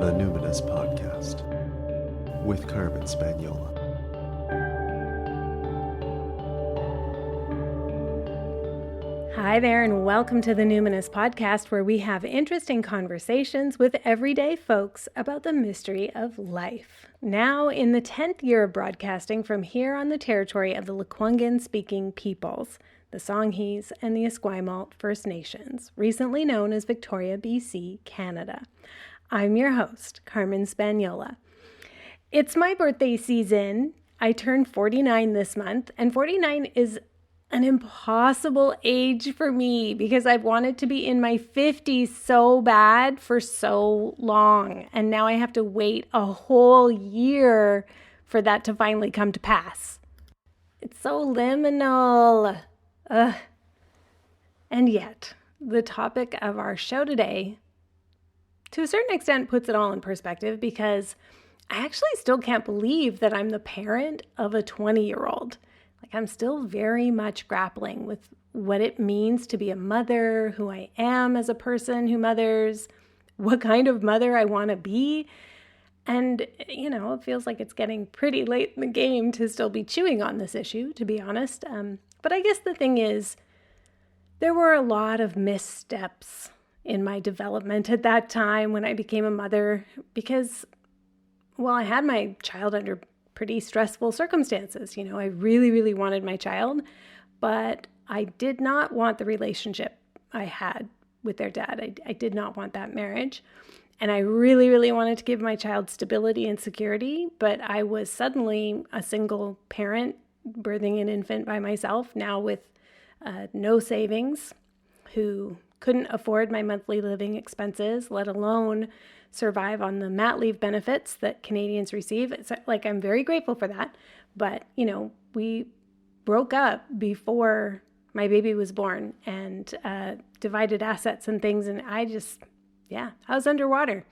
The Numinous Podcast with Carmen Spaniola. Hi there, and welcome to the Numinous Podcast, where we have interesting conversations with everyday folks about the mystery of life. Now in the 10th year of broadcasting from here on the territory of the Lekwungen-speaking peoples, the Songhees and the Esquimalt First Nations, recently known as Victoria, BC, Canada. I'm your host, Carmen Spaniola. It's my birthday season. I turned 49 this month, and 49 is an impossible age for me because I've wanted to be in my 50s so bad for so long. And now I have to wait a whole year for that to finally come to pass. It's so liminal. And yet, the topic of our show today, to a certain extent, puts it all in perspective because I actually still can't believe that I'm the parent of a 20-year-old. Like, I'm still very much grappling with what it means to be a mother, who I am as a person who mothers, what kind of mother I want to be. And, it feels like it's getting pretty late in the game to still be chewing on this issue, to be honest. But I guess the thing is, there were a lot of missteps in my development at that time when I became a mother because, well, I had my child under pretty stressful circumstances. I really, really wanted my child, but I did not want the relationship I had with their dad. I did not want that marriage. And I really, really wanted to give my child stability and security, but I was suddenly a single parent birthing an infant by myself, now with no savings, who couldn't afford my monthly living expenses, let alone survive on the mat leave benefits that Canadians receive. It's like, I'm very grateful for that. But, we broke up before my baby was born and divided assets and things. And I was underwater.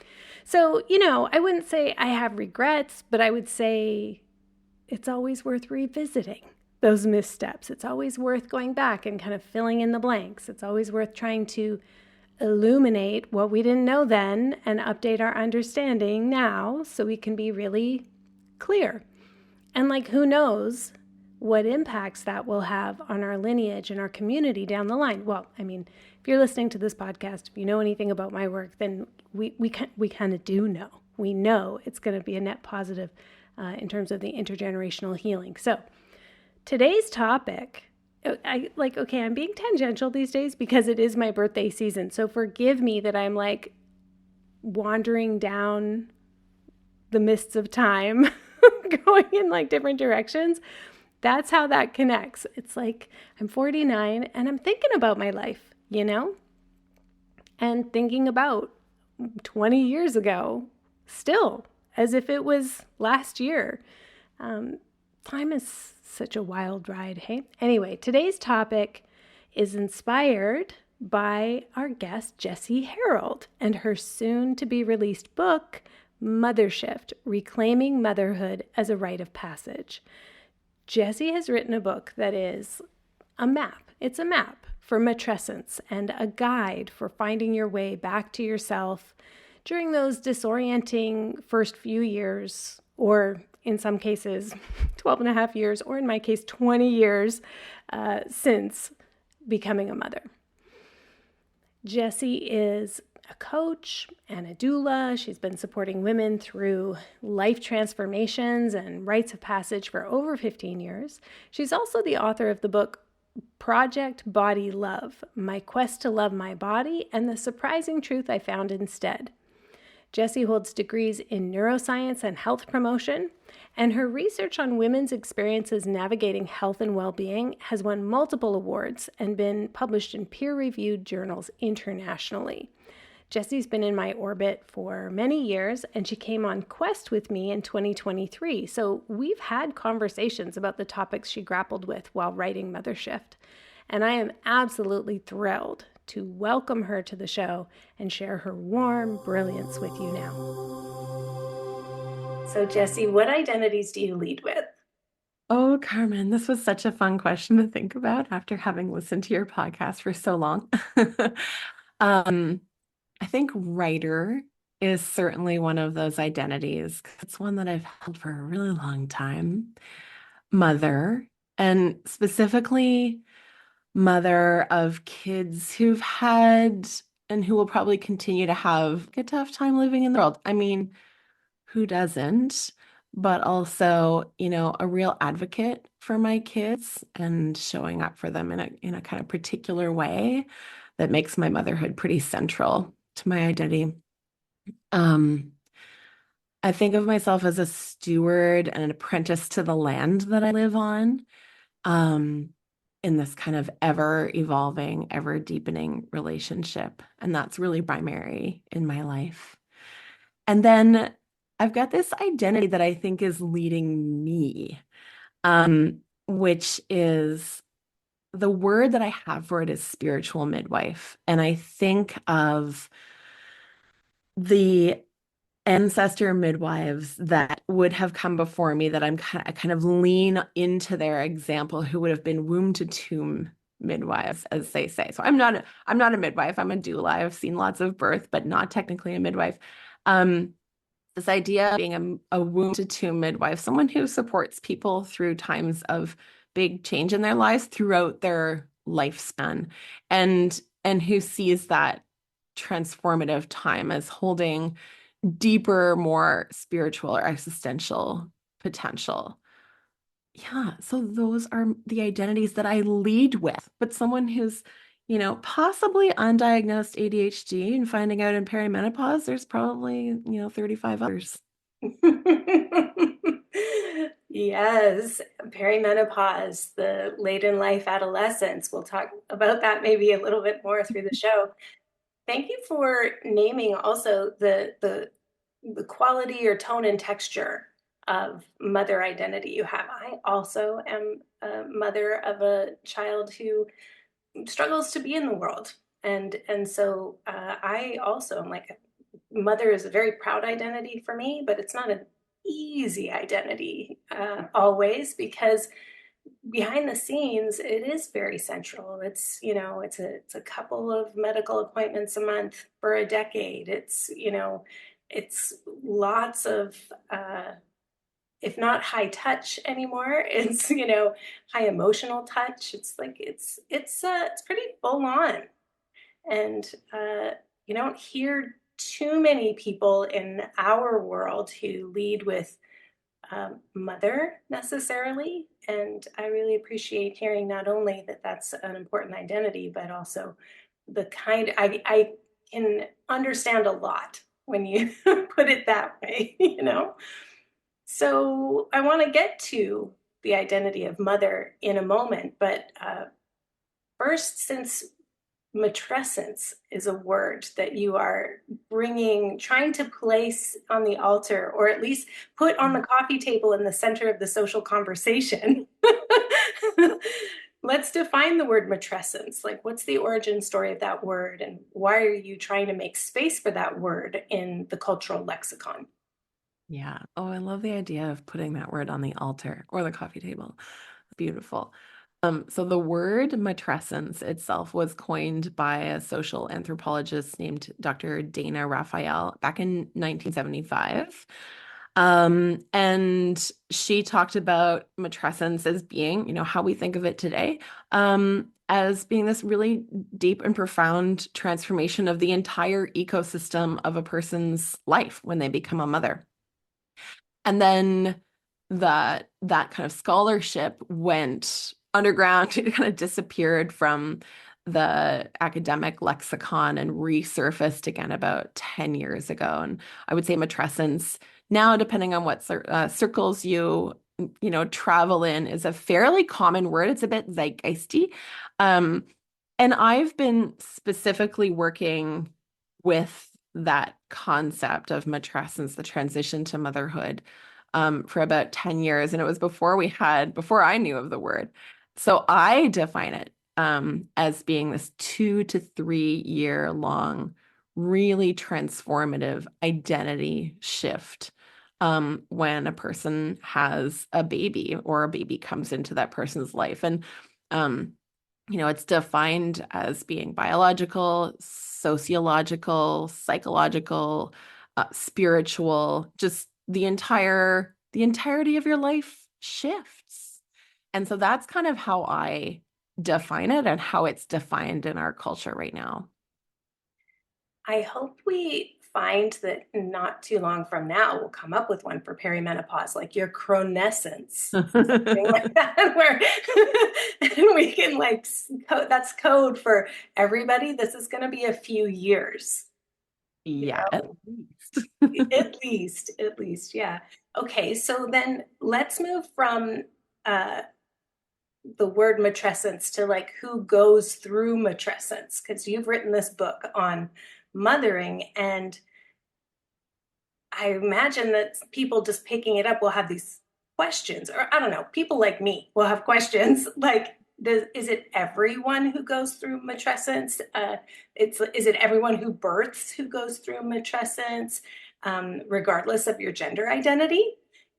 So, I wouldn't say I have regrets, but I would say it's always worth revisiting those missteps. It's always worth going back and kind of filling in the blanks. It's always worth trying to illuminate what we didn't know then and update our understanding now so we can be really clear. And who knows what impacts that will have on our lineage and our community down the line. Well, if you're listening to this podcast, if you know anything about my work, then we kind of do know. We know it's going to be a net positive in terms of the intergenerational healing. So today's topic, I'm being tangential these days because it is my birthday season. So forgive me that I'm wandering down the mists of time, going in different directions. That's how that connects. It's I'm 49 and I'm thinking about my life, and thinking about 20 years ago still as if it was last year. Time is such a wild ride, hey? Anyway, today's topic is inspired by our guest, Jessie Harrold, and her soon-to-be-released book, Mothershift, Reclaiming Motherhood as a Rite of Passage. Jessie has written a book that is a map. It's a map for matrescence and a guide for finding your way back to yourself during those disorienting first few years, or in some cases, 12 and a half years, or in my case, 20 years since becoming a mother. Jessie is a coach and a doula. She's been supporting women through life transformations and rites of passage for over 15 years. She's also the author of the book, Project Body Love, My Quest to Love My Body and the Surprising Truth I Found Instead. Jessie holds degrees in neuroscience and health promotion, and her research on women's experiences navigating health and well-being has won multiple awards and been published in peer-reviewed journals internationally. Jessie's been in my orbit for many years, and she came on Quest with me in 2023, so we've had conversations about the topics she grappled with while writing Mothershift, and I am absolutely thrilled to welcome her to the show and share her warm brilliance with you now. So Jessie, what identities do you lead with? Oh, Carmen, this was such a fun question to think about after having listened to your podcast for so long. I think writer is certainly one of those identities. It's one that I've held for a really long time. Mother, and specifically mother of kids who've had and who will probably continue to have a tough time living in the world. I mean, who doesn't? But also, a real advocate for my kids and showing up for them in a kind of particular way that makes my motherhood pretty central to my identity. Um, I think of myself as a steward and an apprentice to the land that I live on, um, in this kind of ever evolving, ever deepening relationship. And that's really primary in my life. And then I've got this identity that I think is leading me, which is the word that I have for it is spiritual midwife. And I think of the ancestor midwives that would have come before me that I kind of lean into their example, who would have been womb to tomb midwives, as they say. So I'm not a midwife. I'm a doula. I've seen lots of birth, but not technically a midwife. This idea of being a womb to tomb midwife, someone who supports people through times of big change in their lives throughout their lifespan, and who sees that transformative time as holding deeper, more spiritual or existential potential. Yeah, so those are the identities that I lead with. But someone who's, possibly undiagnosed ADHD and finding out in perimenopause, there's probably, 35 others. Yes, perimenopause, the late in life adolescence. We'll talk about that maybe a little bit more through the show. Thank you for naming also the quality or tone and texture of mother identity you have. I also am a mother of a child who struggles to be in the world, and so I also am like, mother is a very proud identity for me, but it's not an easy identity always, because behind the scenes it is very central. It's a couple of medical appointments a month for a decade. It's lots of if not high touch anymore, it's high emotional touch. It's like it's pretty full on. And you don't hear too many people in our world who lead with mother necessarily. And I really appreciate hearing not only that that's an important identity, but also the kind I can understand a lot when you put it that way. So I want to get to the identity of mother in a moment, but first, since matrescence is a word that you are trying to place on the altar, or at least put on the coffee table in the center of the social conversation. Let's define the word matrescence. Like, what's the origin story of that word, and why are you trying to make space for that word in the cultural lexicon? Yeah. Oh, I love the idea of putting that word on the altar or the coffee table. Beautiful. So the word matrescence itself was coined by a social anthropologist named Dr. Dana Raphael back in 1975. And she talked about matrescence as being, how we think of it today, as being this really deep and profound transformation of the entire ecosystem of a person's life when they become a mother. And then that kind of scholarship went underground. It kind of disappeared from the academic lexicon and resurfaced again about 10 years ago. And I would say matrescence now, depending on what circles travel in, is a fairly common word. It's a bit zeitgeisty. And I've been specifically working with that concept of matrescence, the transition to motherhood, for about 10 years. And it was before I knew of the word. So I define it as being this 2 to 3 year long, really transformative identity shift when a person has a baby or a baby comes into that person's life. And it's defined as being biological, sociological, psychological, spiritual, just the entirety of your life shifts. And so that's kind of how I define it and how it's defined in our culture right now. I hope we find that not too long from now we'll come up with one for perimenopause, like your chronescence, something like that, where and we can like that's code for everybody. This is going to be a few years, you Yeah, at know, least. at least, yeah. Okay, so then let's move from uh, the word matrescence to like who goes through matrescence, because you've written this book on mothering, and I imagine that people just picking it up will have these questions, or I don't know, people like me will have questions like, is it everyone who goes through matrescence? Is it everyone who births who goes through matrescence, regardless of your gender identity?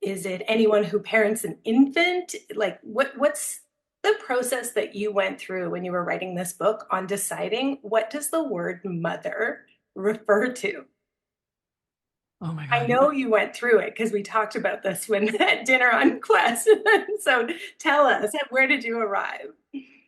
Is it anyone who parents an infant? Like, what's the process that you went through when you were writing this book on deciding what does the word mother refer to? Oh my I God. know you went through it because we talked about this when at dinner on Quest. So tell us, where did you arrive?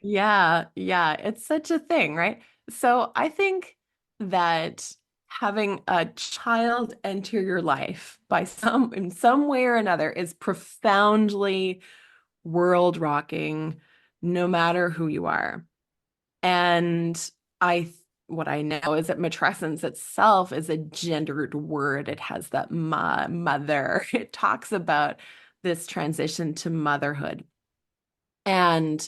Yeah, yeah, it's such a thing, right? So I think that having a child enter your life by in some way or another is profoundly world rocking, no matter who you are. And I what I know is that matrescence itself is a gendered word. It has that mother. It talks about this transition to motherhood. And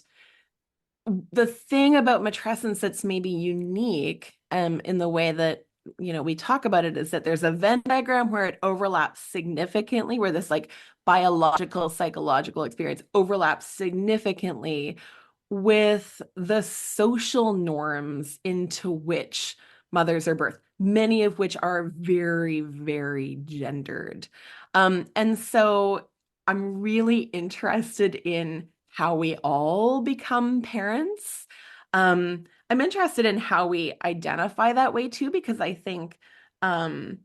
the thing about matrescence that's maybe unique in the way that we talk about it is that there's a Venn diagram where it overlaps significantly, where this like biological, psychological experience overlaps significantly with the social norms into which mothers are birthed, many of which are very, very gendered. And so I'm really interested in how we all become parents. I'm interested in how we identify that way too, because um,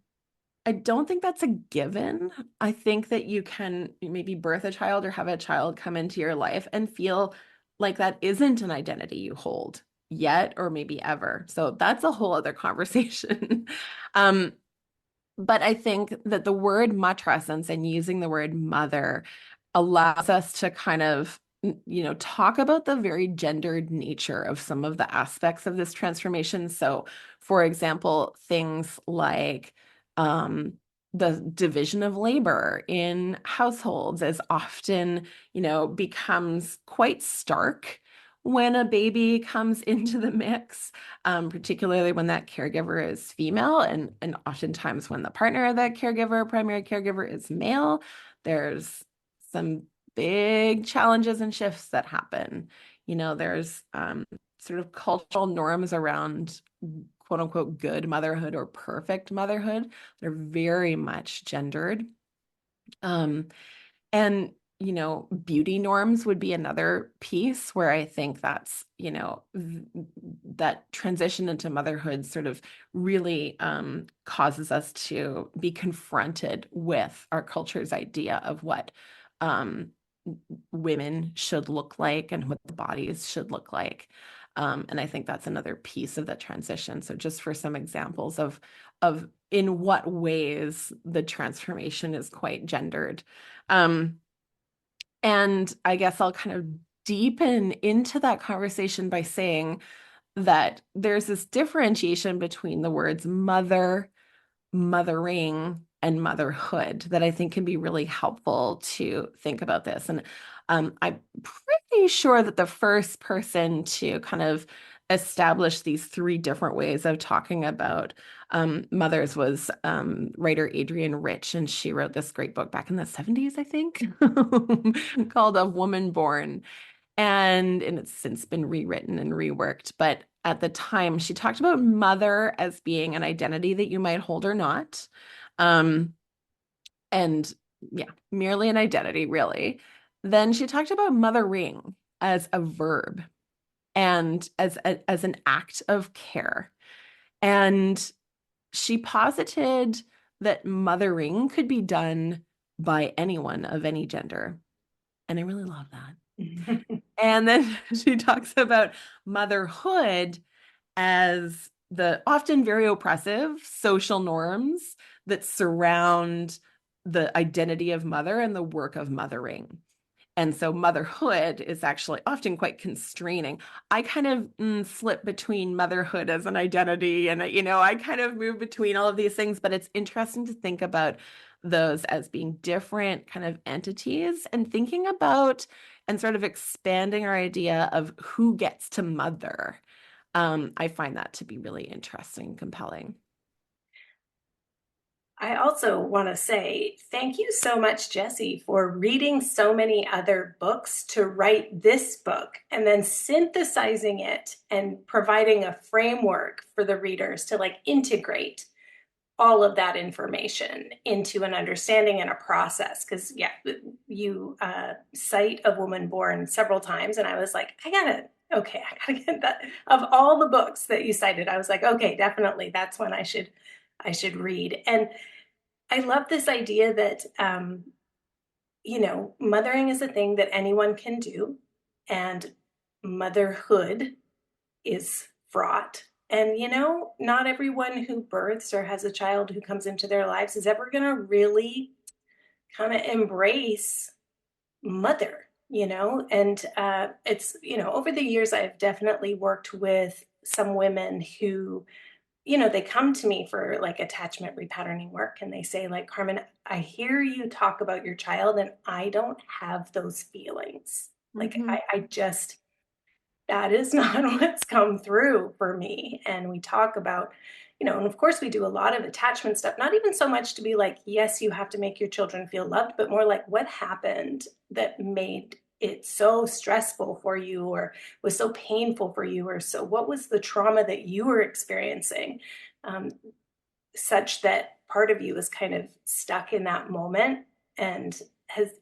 I don't think that's a given. I think that you can maybe birth a child or have a child come into your life and feel like that isn't an identity you hold yet, or maybe ever. So that's a whole other conversation. Um, but I think that the word matrescence and using the word mother allows us to kind of, talk about the very gendered nature of some of the aspects of this transformation. So, for example, things like um, the division of labor in households is often, becomes quite stark when a baby comes into the mix, particularly when that caregiver is female, and oftentimes when the partner of that caregiver, primary caregiver, is male. There's some big challenges and shifts that happen. There's sort of cultural norms around quote unquote good motherhood or perfect motherhood. They're very much gendered. Um, and, beauty norms would be another piece where I think that's, that transition into motherhood sort of really causes us to be confronted with our culture's idea of what um, women should look like and what the bodies should look like. And I think that's another piece of the transition. So just for some examples of in what ways the transformation is quite gendered. Um, and I guess I'll kind of deepen into that conversation by saying that there's this differentiation between the words mother, mothering, and motherhood that I think can be really helpful to think about this. And I'm pretty sure that the first person to kind of establish these three different ways of talking about mothers was writer Adrienne Rich, and she wrote this great book back in the 70s, I think, called A Woman Born. And it's since been rewritten and reworked. But at the time, she talked about mother as being an identity that you might hold or not. Um, and yeah, merely an identity, really. Then she talked about mothering as a verb and as an act of care. And she posited that mothering could be done by anyone of any gender. And I really love that. And then she talks about motherhood as the often very oppressive social norms that surround the identity of mother and the work of mothering. And so motherhood is actually often quite constraining. I kind of flip between motherhood as an identity and, I kind of move between all of these things, but it's interesting to think about those as being different kind of entities and thinking about and sort of expanding our idea of who gets to mother. I find that to be really interesting and compelling. I also want to say thank you so much, Jessie, for reading so many other books to write this book and then synthesizing it and providing a framework for the readers to like integrate all of that information into an understanding and a process. Because, yeah, you cite A Woman Born several times, and I was like, I gotta get that. Of all the books that you cited, I was like, okay, definitely, that's one I should read. And I love this idea that mothering is a thing that anyone can do, and motherhood is fraught. And, not everyone who births or has a child who comes into their lives is ever going to really kind of embrace mother, and it's, over the years, I've definitely worked with some women who they come to me for like attachment repatterning work and they say, like, Carmen, I hear you talk about your child and I don't have those feelings. Like, Mhm. I just, that is not what's come through for me. And we talk about, and of course we do a lot of attachment stuff, not even so much to be like, yes, you have to make your children feel loved, but more like what happened that made it so stressful for you or was so painful for you, or so what was the trauma that you were experiencing, um, such that part of you is kind of stuck in that moment and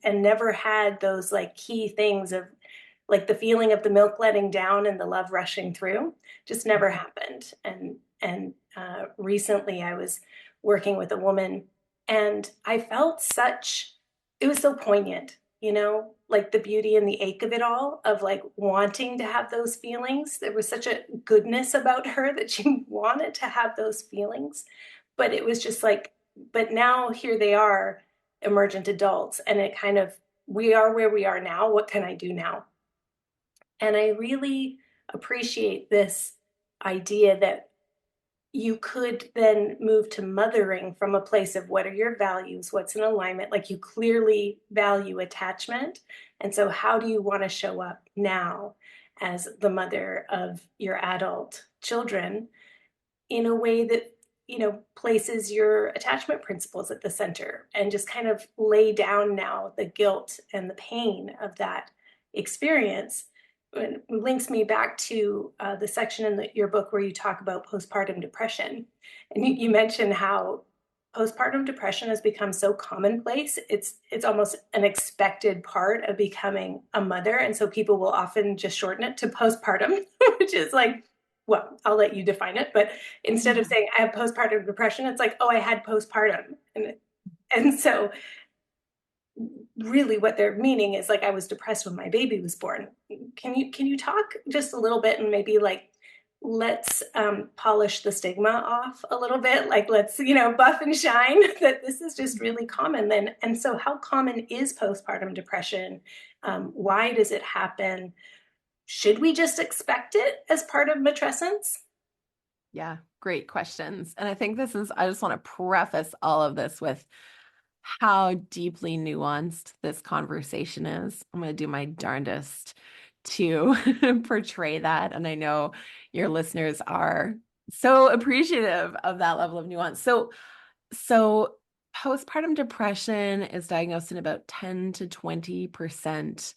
never had those like key things of like the feeling of the milk letting down and the love rushing through just never happened. And recently I was working with a woman and I felt it was so poignant, like the beauty and the ache of it all, of like wanting to have those feelings. There was such a goodness about her that she wanted to have those feelings, but it was just like, but now here they are, emergent adults, and it kind of, we are where we are now. What can I do now? And I really appreciate this idea that you could then move to mothering from a place of what are your values, what's in alignment, like you clearly value attachment. And so, how do you want to show up now as the mother of your adult children in a way that, places your attachment principles at the center and just kind of lay down now the guilt and the pain of that experience? It links me back to the section in your book where you talk about postpartum depression. And you mentioned how postpartum depression has become so commonplace. It's almost an expected part of becoming a mother. And so people will often just shorten it to postpartum, which is like, well, I'll let you define it. But instead of saying I have postpartum depression, it's like, oh, I had postpartum. And so really what they're meaning is like I was depressed when my baby was born. Can you talk just a little bit and maybe like let's polish the stigma off a little bit, like let's buff and shine that this is just really common then. And so how common is postpartum depression? Why does it happen? Should we just expect it as part of matrescence? Yeah, great questions. And I think I just want to preface all of this with how deeply nuanced this conversation is. I'm going to do my darndest to portray that. And I know your listeners are so appreciative of that level of nuance. So postpartum depression is diagnosed in about 10 to 20%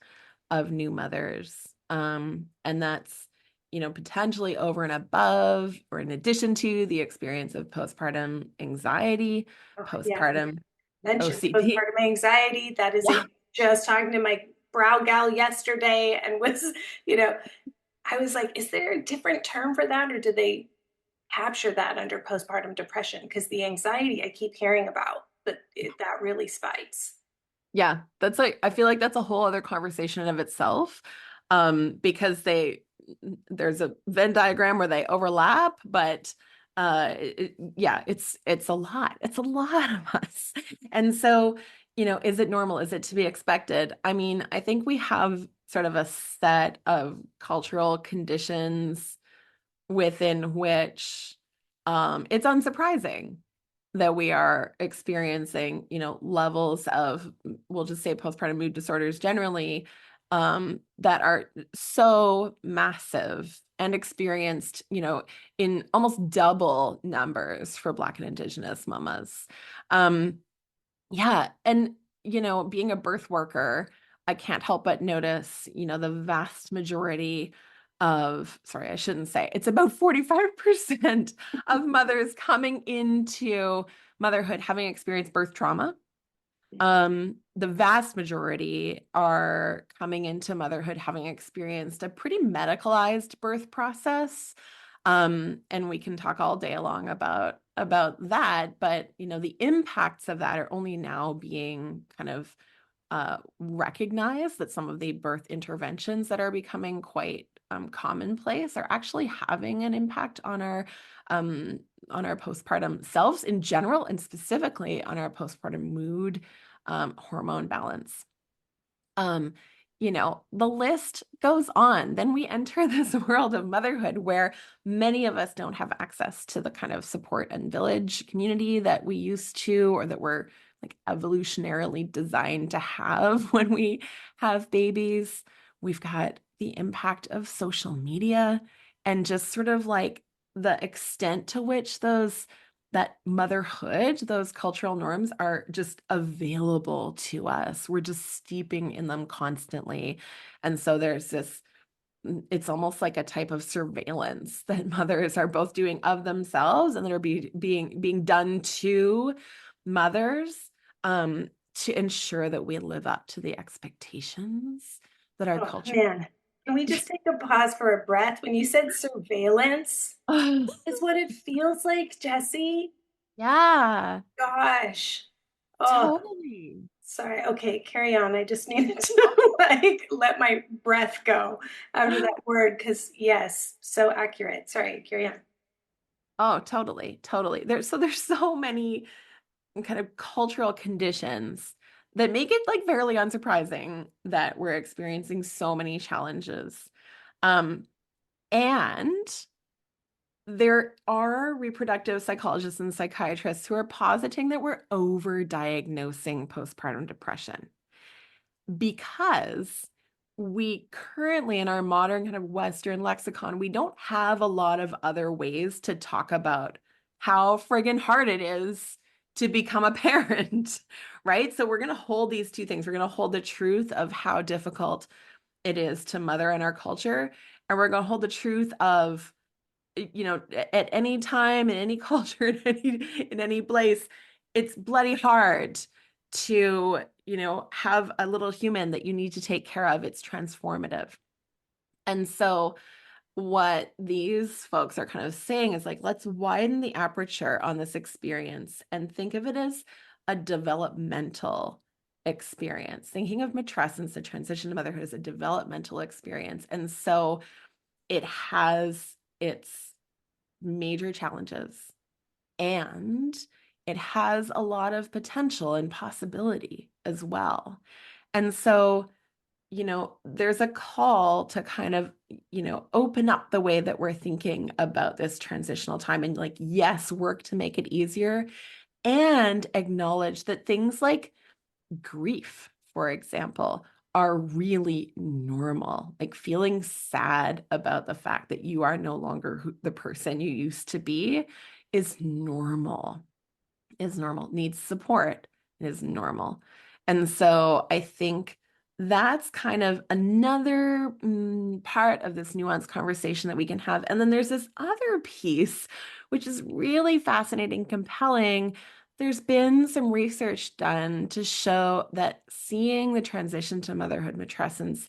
of new mothers. And that's, potentially over and above or in addition to the experience of postpartum anxiety, Oh, yeah, postpartum mentioned OCD. postpartum anxiety. That is Yeah. a just talking to my brow gal yesterday and was, I was like, is there a different term for that? Or do they capture that under postpartum depression because the anxiety I keep hearing about, but that really spikes. Yeah, that's like, I feel like that's a whole other conversation in of itself. Because there's a Venn diagram where they overlap, but yeah, it's a lot. It's a lot of us. And so, is it normal? Is it to be expected? I mean, I think we have sort of a set of cultural conditions within which it's unsurprising that we are experiencing, levels of, we'll just say postpartum mood disorders generally, that are so massive and experienced, in almost double numbers for Black and Indigenous mamas. Um, yeah. And, being a birth worker, I can't help but notice, the vast majority sorry, I shouldn't say, it's about 45% of mothers coming into motherhood having experienced birth trauma. The vast majority are coming into motherhood having experienced a pretty medicalized birth process. And we can talk all day long about that, but the impacts of that are only now being kind of recognized, that some of the birth interventions that are becoming quite commonplace are actually having an impact on our postpartum selves in general, and specifically on our postpartum mood, hormone balance. Um, the list goes on. Then we enter this world of motherhood where many of us don't have access to the kind of support and village community that we used to, or that we're like evolutionarily designed to have when we have babies. We've got the impact of social media and just sort of like the extent to which that motherhood, those cultural norms are just available to us. We're just steeping in them constantly. And so there's this, it's almost like a type of surveillance that mothers are both doing of themselves and that are being done to mothers, to ensure that we live up to the expectations that our Oh culture. man, can we just take a pause for a breath? When you said surveillance, is what it feels like, Jessie. Yeah, Gosh. Oh, totally. sorry. Okay, carry on. I just needed to like let my breath go after that word because yes, so accurate. Sorry, carry on. Oh, totally, totally. There's so many kind of cultural conditions that make it like fairly unsurprising that we're experiencing so many challenges. Um, and there are reproductive psychologists and psychiatrists who are positing that we're overdiagnosing postpartum depression because we currently, in our modern kind of Western lexicon, we don't have a lot of other ways to talk about how friggin' hard it is to become a parent, right? So we're going to hold these two things. We're going to hold the truth of how difficult it is to mother in our culture, and we're going to hold the truth of, at any time, in any culture, in any place, it's bloody hard to, have a little human that you need to take care of. It's transformative. And so what these folks are kind of saying is like, let's widen the aperture on this experience and think of it as a developmental experience. Thinking of matrescence, the transition to motherhood, as a developmental experience. And so it has its major challenges, and it has a lot of potential and possibility as well. And so, there's a call to kind of, open up the way that we're thinking about this transitional time and like, yes, work to make it easier, and acknowledge that things like grief, for example, are really normal. Like feeling sad about the fact that you are no longer the person you used to be is normal, needs support is normal. And so I think that's kind of another part of this nuanced conversation that we can have. And then there's this other piece, which is really fascinating, compelling. There's been some research done to show that seeing the transition to motherhood matrescence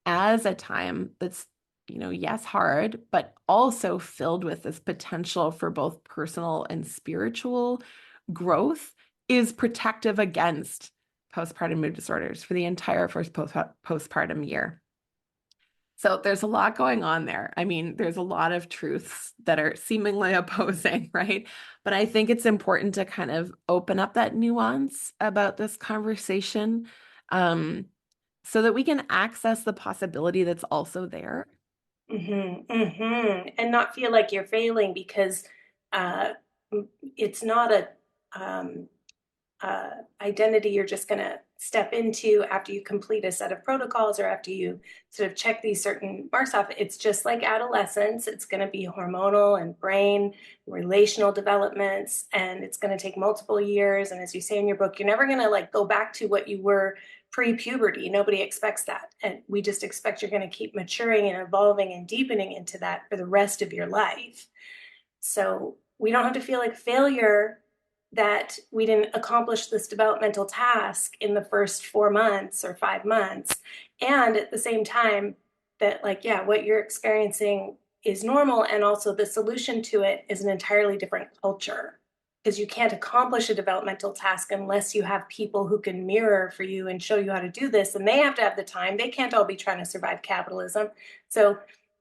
as a time that's yes, hard, but also filled with this potential for both personal and spiritual growth, is protective against postpartum mood disorders for the entire first postpartum year. So there's a lot going on there. I mean, there's a lot of truths that are seemingly opposing, right? But I think it's important to kind of open up that nuance about this conversation, so that we can access the possibility that's also there. And not feel like you're failing because uh, it's not a um, identity you're just going to step into after you complete a set of protocols or after you sort of check these certain marks off. It's just like adolescence. It's going to be hormonal and brain, relational developments, and it's going to take multiple years. And as you say in your book, you're never going to like go back to what you were pre-puberty. Nobody expects that. And we just expect you're going to keep maturing and evolving and deepening into that for the rest of your life. So we don't have to feel like failure that we didn't accomplish this developmental task in the first 4 months or 5 months. And at the same time, that, like, yeah, what you're experiencing is normal. And also, the solution to it is an entirely different culture because you can't accomplish a developmental task unless you have people who can mirror for you and show you how to do this. And they have to have the time. They can't all be trying to survive capitalism. So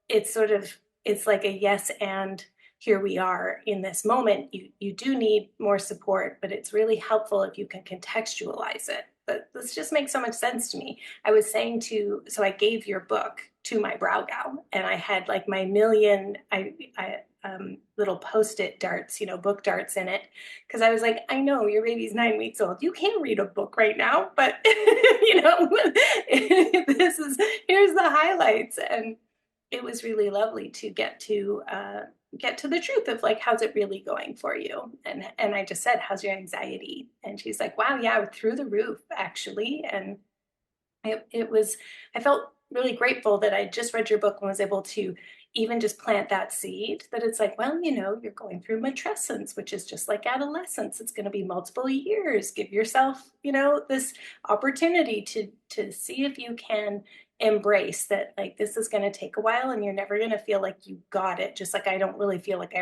it's sort of, it's like a yes and here we are in this moment. You do need more support, but it's really helpful if you can contextualize it. But this just makes so much sense to me. I was saying so I gave your book to my brow gal, and I had like my million little post-it darts, book darts in it, because I was like, I know your baby's 9 weeks old. You can't read a book right now, but here's the highlights, and it was really lovely to get to the truth of like, how's it really going for you? And I just said, how's your anxiety? And she's like, wow, yeah, through the roof, actually. And I felt really grateful that I just read your book and was able to even just plant that seed, that it's like, well, you're going through matrescence, which is just like adolescence. It's going to be multiple years. Give yourself, this opportunity to see if you can embrace that, like, this is going to take a while and you're never going to feel like you got it. Just like I don't really feel like I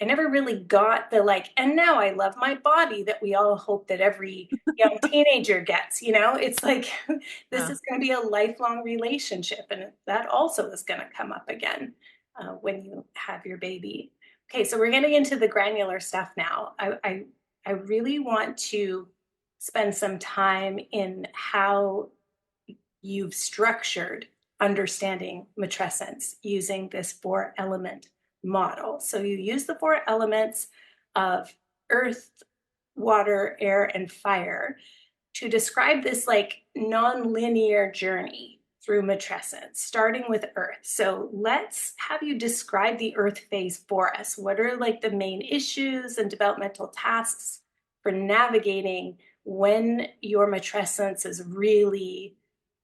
never really got the like, and now I love my body that we all hope that every young teenager gets. It's like this is going to be a lifelong relationship, and that also is going to come up again when you have your baby. Okay, so we're getting into the granular stuff now. I really want to spend some time in how you've structured understanding matrescence using this 4-element model. So you use the 4 elements of earth, water, air, and fire to describe this like non-linear journey through matrescence, starting with earth. So let's have you describe the earth phase for us. What are like the main issues and developmental tasks for navigating when your matrescence is really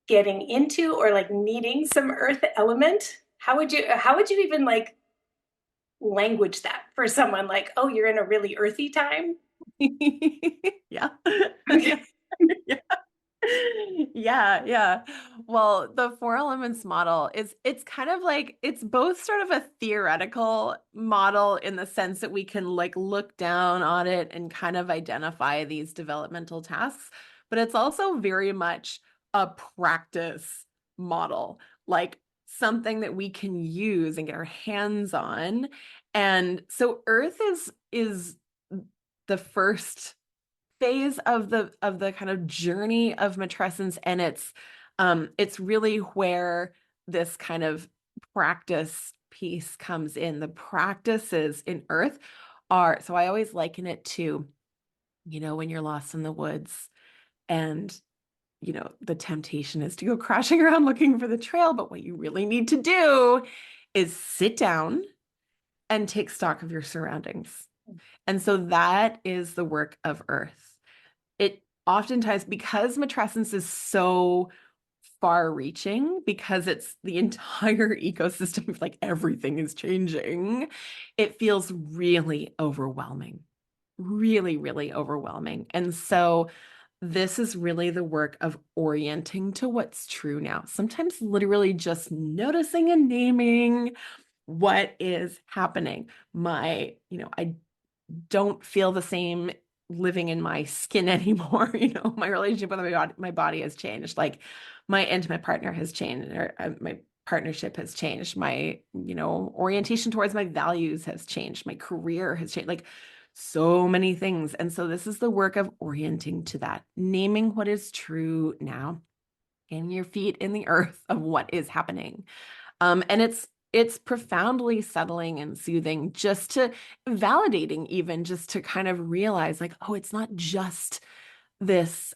getting into or like needing some earth element? How would you even like language that for someone like, oh, you're in a really earthy time? Yeah. Okay. Yeah. Yeah. Well, the 4 elements model it's kind of like, it's both sort of a theoretical model in the sense that we can like look down on it and kind of identify these developmental tasks, but it's also very much a practice model, like something that we can use and get our hands on. And so Earth is the first phase of the kind of journey of matrescence, and it's really where this kind of practice piece comes in. The practices in Earth are, so I always liken it to, when you're lost in the woods and the temptation is to go crashing around looking for the trail, but what you really need to do is sit down and take stock of your surroundings. And so that is the work of Earth. It oftentimes, because matrescence is so far reaching, because it's the entire ecosystem, like everything is changing, it feels really overwhelming, really, really overwhelming. And so this is really the work of orienting to what's true now. Sometimes literally just noticing and naming what is happening. I don't feel the same living in my skin anymore. My relationship with my body has changed. Like my intimate partner has changed, or my partnership has changed. My, orientation towards my values has changed. My career has changed. Like so many things. And so this is the work of orienting to that, naming what is true now, getting your feet in the earth of what is happening. And it's profoundly settling and soothing, just to validating, even just to kind of realize like, oh, it's not just this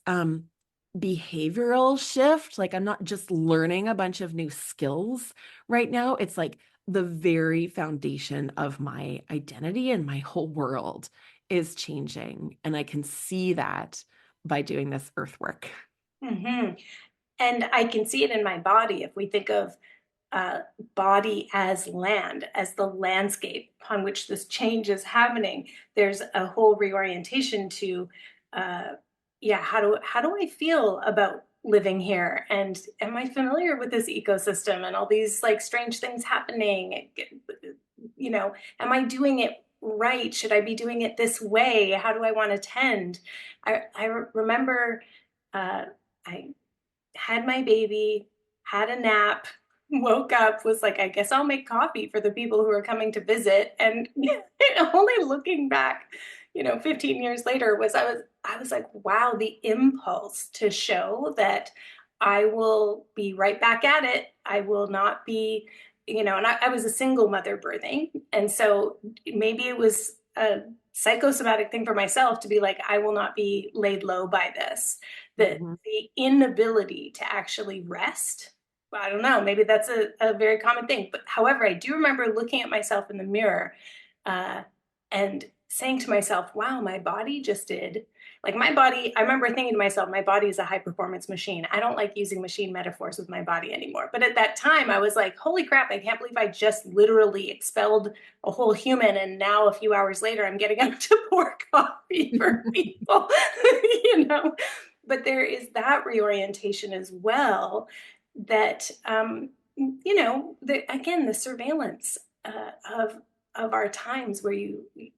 behavioral shift. Like I'm not just learning a bunch of new skills right now. It's like the very foundation of my identity and my whole world is changing. And I can see that by doing this earth work. Hmm. And I can see it in my body. If we think of body as land, as the landscape upon which this change is happening, there's a whole reorientation to, uh, yeah, how do I feel about living here, and am I familiar with this ecosystem and all these like strange things happening? Am I doing it right? Should I be doing it this way? How do I want to tend? I remember uh, I had my baby, had a nap, woke up, was like, I guess I'll make coffee for the people who are coming to visit. And only looking back, 15 years later, I was like, wow, the impulse to show that I will be right back at it. I will not be, and I was a single mother birthing. And so maybe it was a psychosomatic thing for myself to be like, I will not be laid low by this. Mhm. The inability to actually rest. Well, I don't know, maybe that's a very common thing. But however, I do remember looking at myself in the mirror uh, and saying to myself, wow, my body just did. Like my body, I remember thinking to myself, my body is a high performance machine. I don't like using machine metaphors with my body anymore. But at that time, I was like, holy crap, I can't believe I just literally expelled a whole human. And now a few hours later, I'm getting up to pour coffee for people, you know? But there is that reorientation as well that, again, the surveillance of our times where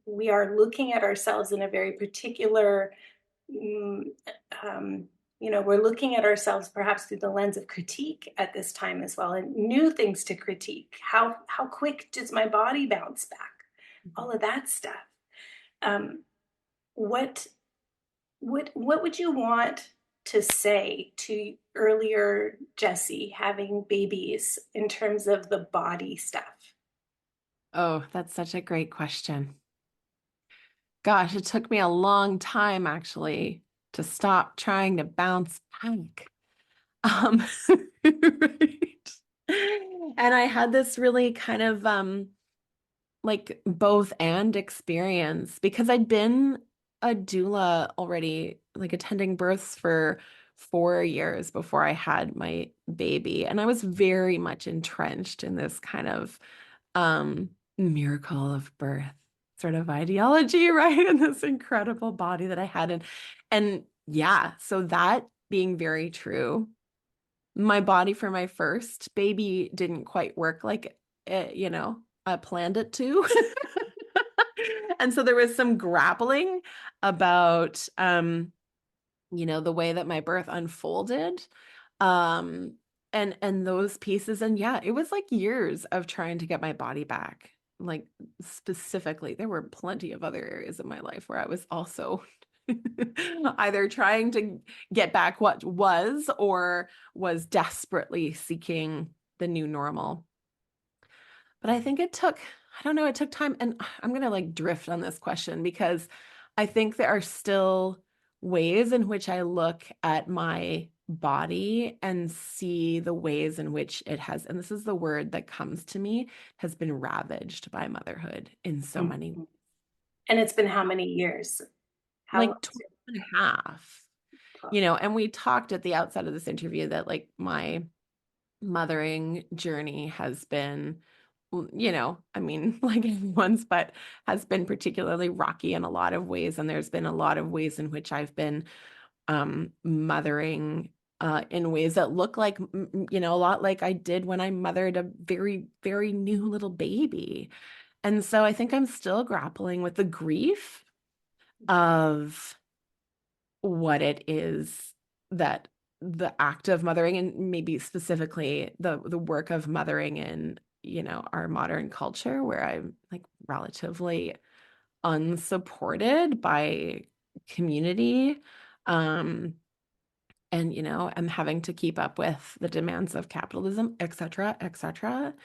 we are looking at ourselves in a very particular mm, we're looking at ourselves perhaps through the lens of critique at this time as well, and new things to critique. How quick does my body bounce back? All of that stuff. um, what what would you want to say to earlier Jessie having babies in terms of the body stuff? Oh, that's such a great question. Gosh, it took me a long time actually to stop trying to bounce back. Um, right. And I had this really kind of like both and experience, because I'd been a doula already, like attending births for 4 years before I had my baby. And I was very much entrenched in this kind of miracle of birth sort of ideology, right? And this incredible body that I had. And yeah, so that being very true, my body for my first baby didn't quite work like I planned it to. And so there was some grappling about the way that my birth unfolded. Um and those pieces, and yeah, it was like years of trying to get my body back. Like specifically, there were plenty of other areas of my life where I was also either trying to get back what was, or was desperately seeking the new normal. But I think I don't know, it took time. And I'm going to like drift on this question, because I think there are still ways in which I look at my body and see the ways in which it has, and this is the word that comes to me, has been ravaged by motherhood in so many, Mhm. And it's been how many years? How long like has 12 it and a half, been? and we talked at the outset of this interview that like my mothering journey has been, I mean, like everyone's, but has been particularly rocky in a lot of ways. And there's been a lot of ways in which I've been mothering in ways that look like, a lot like I did when I mothered a very, very new little baby. And so I think I'm still grappling with the grief of what it is that the act of mothering, and maybe specifically the work of mothering in, our modern culture, where I'm like relatively unsupported by community. And I'm having to keep up with the demands of capitalism, et cetera, et cetera.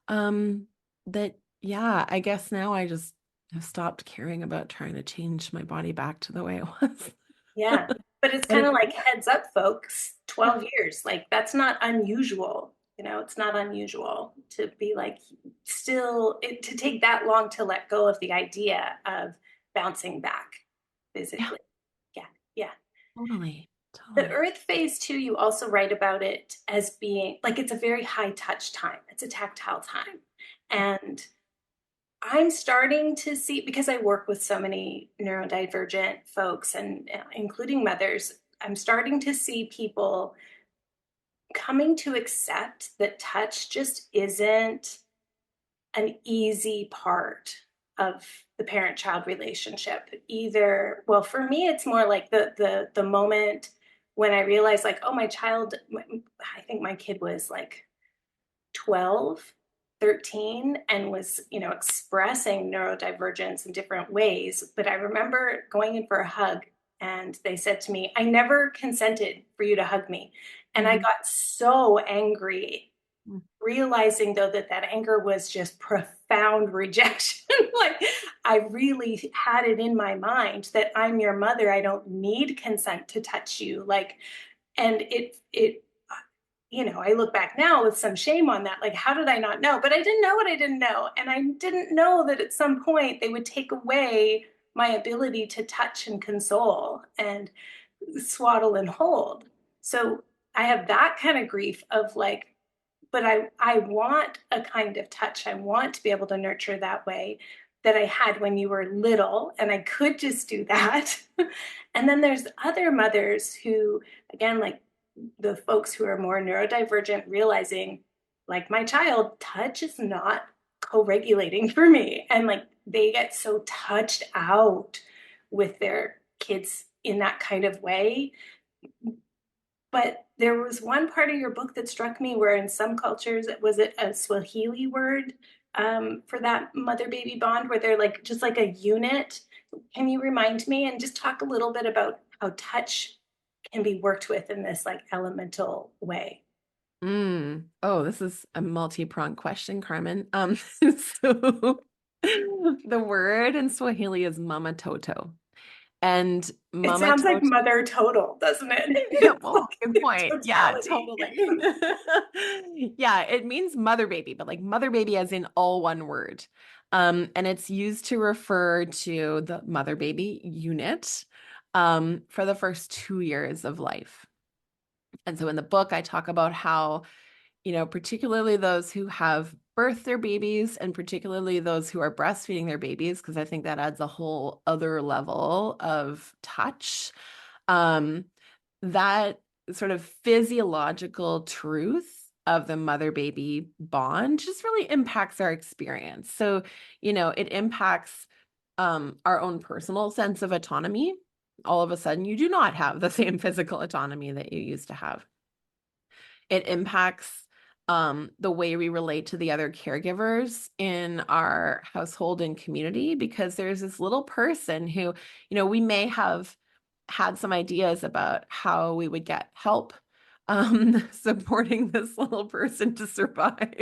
That, yeah, I guess now I just have stopped caring about trying to change my body back to the way it was. Yeah. But it's But kind of it's, like heads up, folks, yeah, 12 years. Like that's not unusual. It's not unusual to be like to take that long to let go of the idea of bouncing back yeah, physically. Yeah. Yeah. totally, The totally. earth phase too, you also write about it as being like it's a very high touch time. It's a tactile time. And I'm starting to see, because I work with so many neurodivergent folks and including mothers, I'm starting to see people coming to accept that touch just isn't an easy part of the parent-child relationship either. Well, for me, it's more like the moment when I realized like, oh, my child, I think my kid was like 12, 13, and was, expressing neurodivergence in different ways. But I remember going in for a hug and they said to me, I never consented for you to hug me. And I Mhm. got so angry, realizing though that anger was just profound rejection. Like I really had it in my mind that I'm your mother. I don't need consent to touch you. Like, and it I look back now with some shame on that. Like, how did I not know? But I didn't know what I didn't know. And I didn't know that at some point they would take away my ability to touch and console and swaddle and hold. So I have that kind of grief of like, but I want a kind of touch. I want to be able to nurture that way that I had when you were little, and I could just do that. And then there's other mothers who, again, like the folks who are more neurodivergent, realizing, like my child, touch is not co-regulating for me. And like they get so touched out with their kids in that kind of way. But there was one part of your book that struck me where in some cultures, was it a Swahili word for that mother baby bond where they're like just like a unit? Can you remind me and just talk a little bit about how touch can be worked with in this like elemental way? Oh, this is a multi-pronged question, Carmen. So the word in Swahili is mama toto. And It mama sounds like toto, mother total, doesn't it? yeah, It's well, good like point. Yeah, totality. totally. Yeah, it means mother baby, but like mother baby as in all one word. And it's used to refer to the mother baby unit for the first 2 years of life. And so in the book, I talk about how, particularly those who have birthed their babies and particularly those who are breastfeeding their babies, because I think that adds a whole other level of touch. Um, that sort of physiological truth of the mother baby bond just really impacts our experience. So, it impacts our own personal sense of autonomy. All of a sudden, you do not have the same physical autonomy that you used to have. It impacts the way we relate to the other caregivers in our household and community, because there's this little person who, we may have had some ideas about how we would get help supporting this little person to survive.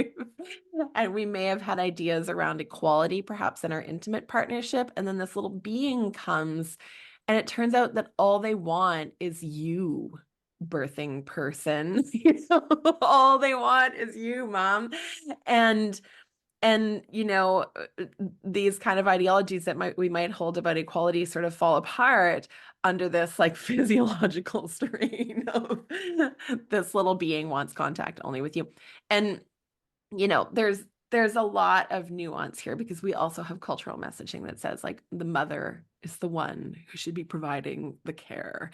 And we may have had ideas around equality, perhaps in our intimate partnership. And then this little being comes, and it turns out that all they want is you, birthing person. All they want is you, mom. And these kind of ideologies that we might hold about equality sort of fall apart under this like physiological strain of this little being wants contact only with you. And there's a lot of nuance here, because we also have cultural messaging that says like the mother is the one who should be providing the care.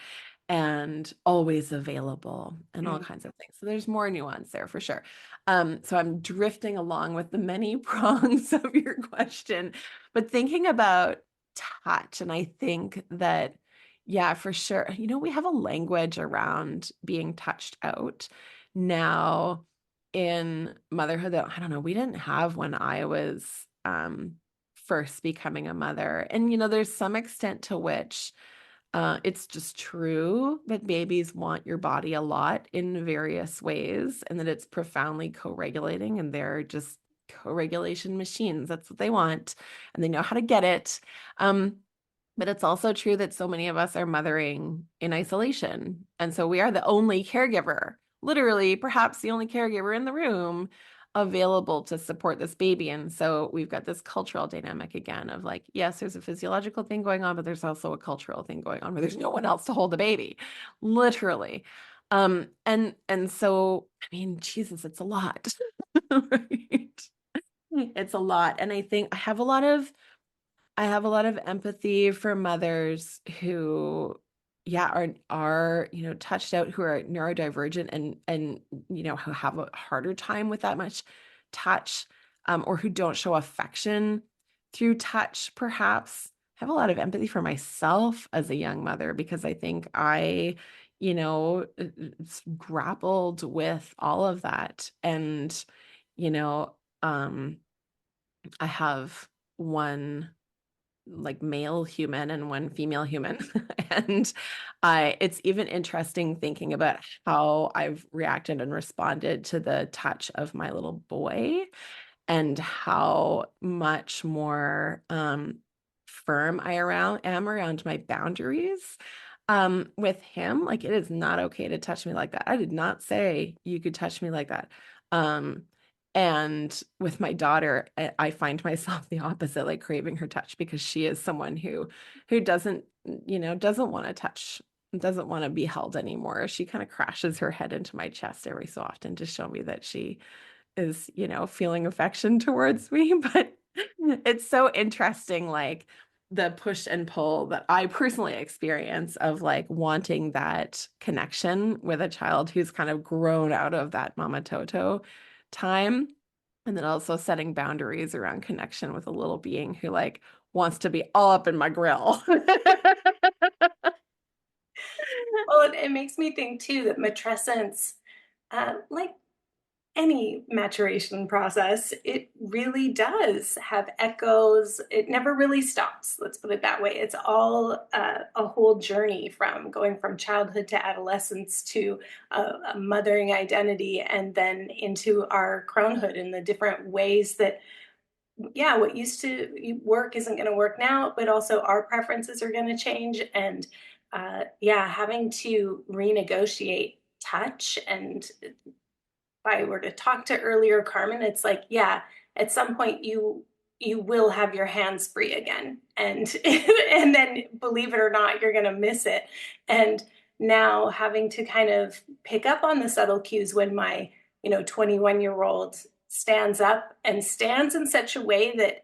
and always available and all Mm. kinds of things. So there's more nuance there for sure. So I'm drifting along with the many prongs of your question, but thinking about touch, and I think that, yeah, for sure, we have a language around being touched out now in motherhood that, I don't know, we didn't have when I was first becoming a mother. And, there's some extent to which it's just true that babies want your body a lot in various ways, and that it's profoundly co-regulating, and they're just co-regulation machines. That's what they want, and they know how to get it. But it's also true that so many of us are mothering in isolation. And so we are the only caregiver, literally, perhaps the only caregiver in the room available to support this baby. And so we've got this cultural dynamic again of like, yes, there's a physiological thing going on, but there's also a cultural thing going on where there's no one else to hold the baby, literally. And so, I mean, Jesus, it's a lot, right? It's a lot. And I think I have a lot of empathy for mothers who, yeah, are touched out, who are neurodivergent and who have a harder time with that much touch, or who don't show affection through touch, perhaps. I have a lot of empathy for myself as a young mother because I think I, grappled with all of that. And, you know, um, I have one like male human and one female human. And it's even interesting thinking about how I've reacted and responded to the touch of my little boy, and how much more firm am around my boundaries with him. Like, it is not okay to touch me like that. I did not say you could touch me like that. Um, and with my daughter, I find myself the opposite, like craving her touch, because she is someone who doesn't want to touch, doesn't want to be held anymore. She kind of crashes her head into my chest every so often to show me that she is, feeling affection towards me. But it's so interesting, like the push and pull that I personally experience of like wanting that connection with a child who's kind of grown out of that mama Toto time. And then also setting boundaries around connection with a little being who like wants to be all up in my grill. Well, it makes me think too that matrescence, like any maturation process, it really does have echoes. It never really stops. Let's put it that way. It's all a whole journey from going from childhood to adolescence to a mothering identity, and then into our cronehood, in the different ways that, yeah, what used to work isn't going to work now, but also our preferences are going to change. And yeah, having to renegotiate touch. And I were to talk to earlier Carmen, it's like, yeah, at some point you will have your hands free again. And and then, believe it or not, you're gonna miss it. And now having to kind of pick up on the subtle cues when my, 21-year-old stands up and stands in such a way that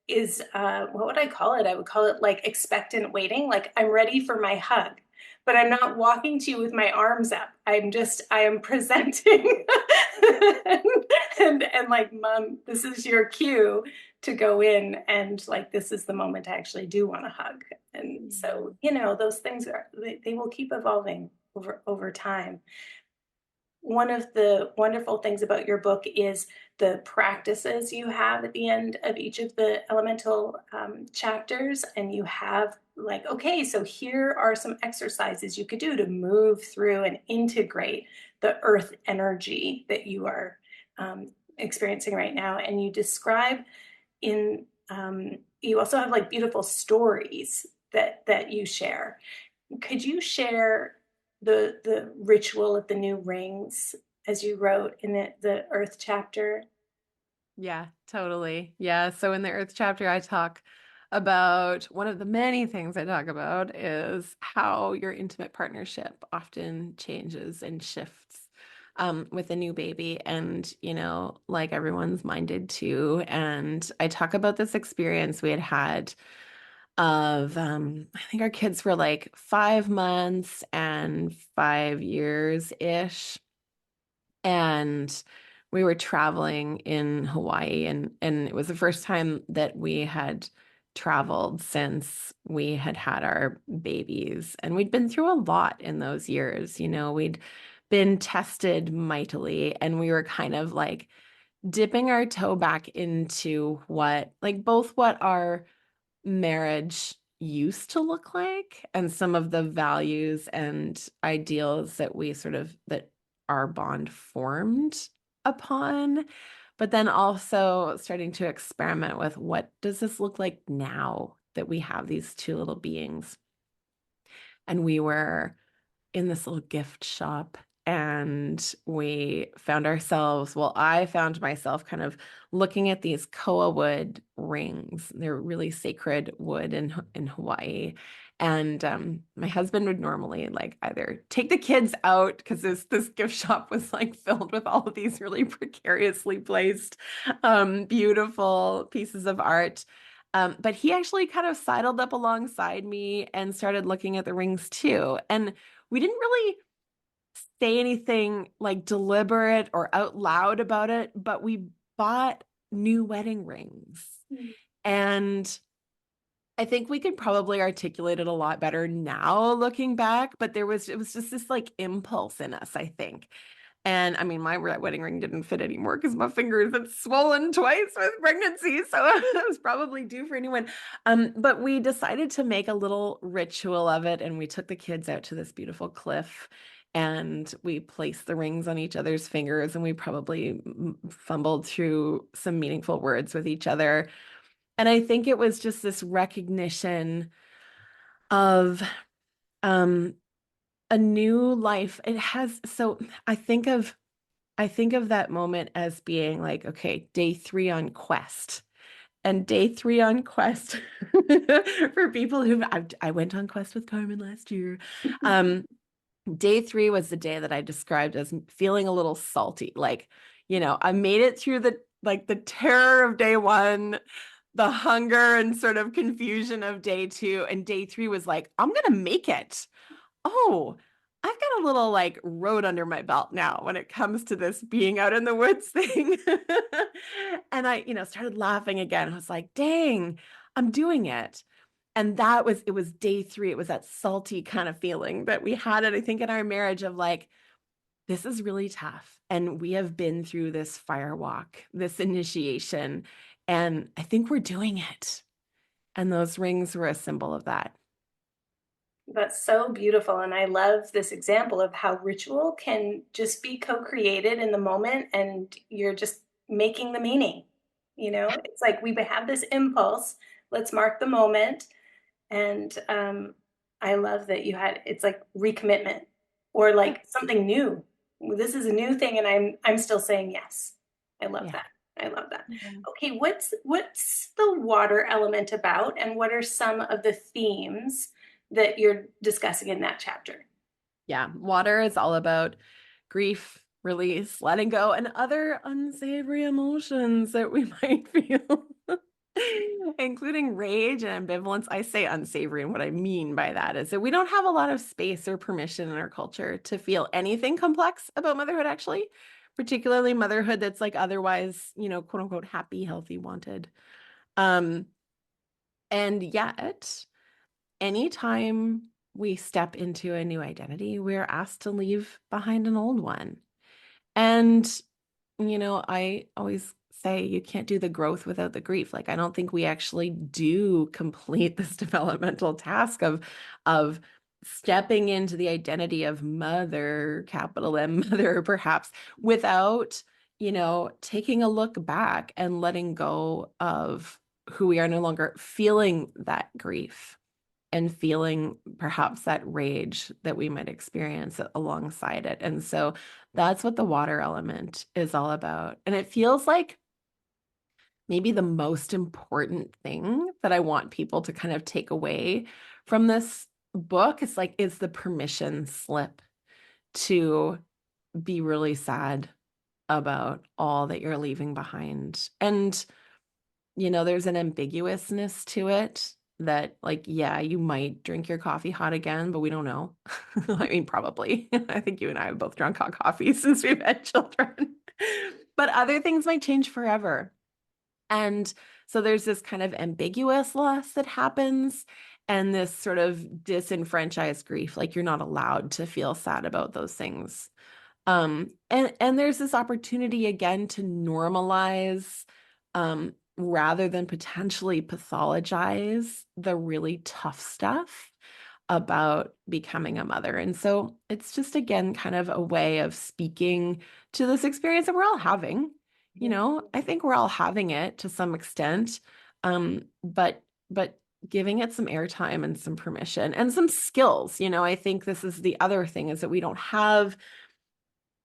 is, what would I call it? I would call it like expectant waiting. Like, I'm ready for my hug, but I'm not walking to you with my arms up. I am presenting and like, Mom, this is your cue to go in, and like, this is the moment I actually do want to hug. And so, those things they will keep evolving over time. One of the wonderful things about your book is the practices you have at the end of each of the elemental chapters. And you have like, okay, so here are some exercises you could do to move through and integrate the earth energy that you are experiencing right now. And you describe in, you also have like beautiful stories that you share. Could you share the ritual of the new rings, as you wrote in the Earth chapter? Yeah, totally. Yeah. So in the Earth chapter, I talk about one of the many things I talk about is how your intimate partnership often changes and shifts with a new baby. And, like everyone's minded to. And I talk about this experience we had of I think our kids were like 5 months and 5 years ish. And we were traveling in Hawaii, and it was the first time that we had traveled since we had had our babies. And we'd been through a lot in those years. We'd been tested mightily, and we were kind of like dipping our toe back into both what our marriage used to look like and some of the values and ideals that our bond formed upon, but then also starting to experiment with what does this look like now that we have these two little beings. And we were in this little gift shop, and I found myself kind of looking at these koa wood rings. They're really sacred wood in Hawaii. And my husband would normally like either take the kids out, because this gift shop was like filled with all of these really precariously placed beautiful pieces of art. But he actually kind of sidled up alongside me and started looking at the rings too. And we didn't really say anything like deliberate or out loud about it, but we bought new wedding rings. Mm. And I think we could probably articulate it a lot better now looking back, but it was just this like impulse in us, I think. And I mean, my wedding ring didn't fit anymore because my fingers had swollen twice with pregnancy. So it was probably due for a new one. But we decided to make a little ritual of it. And we took the kids out to this beautiful cliff, and we placed the rings on each other's fingers. And we probably fumbled through some meaningful words with each other. And I think it was just this recognition of a new life. I think of that moment as being like, okay, day 3 on Quest. And day 3 on Quest for people I went on Quest with Carmen last year. Day 3 was the day that I described as feeling a little salty. Like, I made it through the terror of day 1, the hunger and sort of confusion of day 2. And day 3 was like, I'm going to make it. Oh, I've got a little like road under my belt now when it comes to this being out in the woods thing. And I, started laughing again. I was like, dang, I'm doing it. And it was day 3. It was that salty kind of feeling that we had it, I think, in our marriage of like, this is really tough. And we have been through this fire walk, this initiation, and I think we're doing it. And those rings were a symbol of that. That's so beautiful. And I love this example of how ritual can just be co-created in the moment, and you're just making the meaning. It's like we have this impulse, let's mark the moment. And I love that it's like recommitment, or like something new. This is a new thing, and I'm still saying yes. I love that. I love that. Mm-hmm. Okay, what's the water element about, and what are some of the themes that you're discussing in that chapter? Yeah, water is all about grief, release, letting go, and other unsavory emotions that we might feel, including rage and ambivalence. I say unsavory, and what I mean by that is that we don't have a lot of space or permission in our culture to feel anything complex about motherhood, actually, particularly motherhood that's like otherwise, quote unquote, happy, healthy, wanted. And yet, anytime we step into a new identity, we're asked to leave behind an old one. And, I always say you can't do the growth without the grief. Like, I don't think we actually do complete this developmental task of stepping into the identity of mother, capital M, mother, perhaps, without, taking a look back and letting go of who we are, no longer feeling that grief and feeling perhaps that rage that we might experience alongside it. And so that's what the water element is all about. And it feels like maybe the most important thing that I want people to kind of take away from this book is the permission slip to be really sad about all that you're leaving behind. And, there's an ambiguousness to it. that like, yeah, you might drink your coffee hot again, but we don't know. I mean, probably. I think you and I have both drunk hot coffee since we've had children. But other things might change forever. And so there's this kind of ambiguous loss that happens and this sort of disenfranchised grief, like you're not allowed to feel sad about those things. And there's this opportunity again to normalize rather than potentially pathologize the really tough stuff about becoming a mother. And so it's just again kind of a way of speaking to this experience that we're all having. I think we're all having it to some extent. But giving it some airtime and some permission and some skills. I think this is the other thing is that we don't have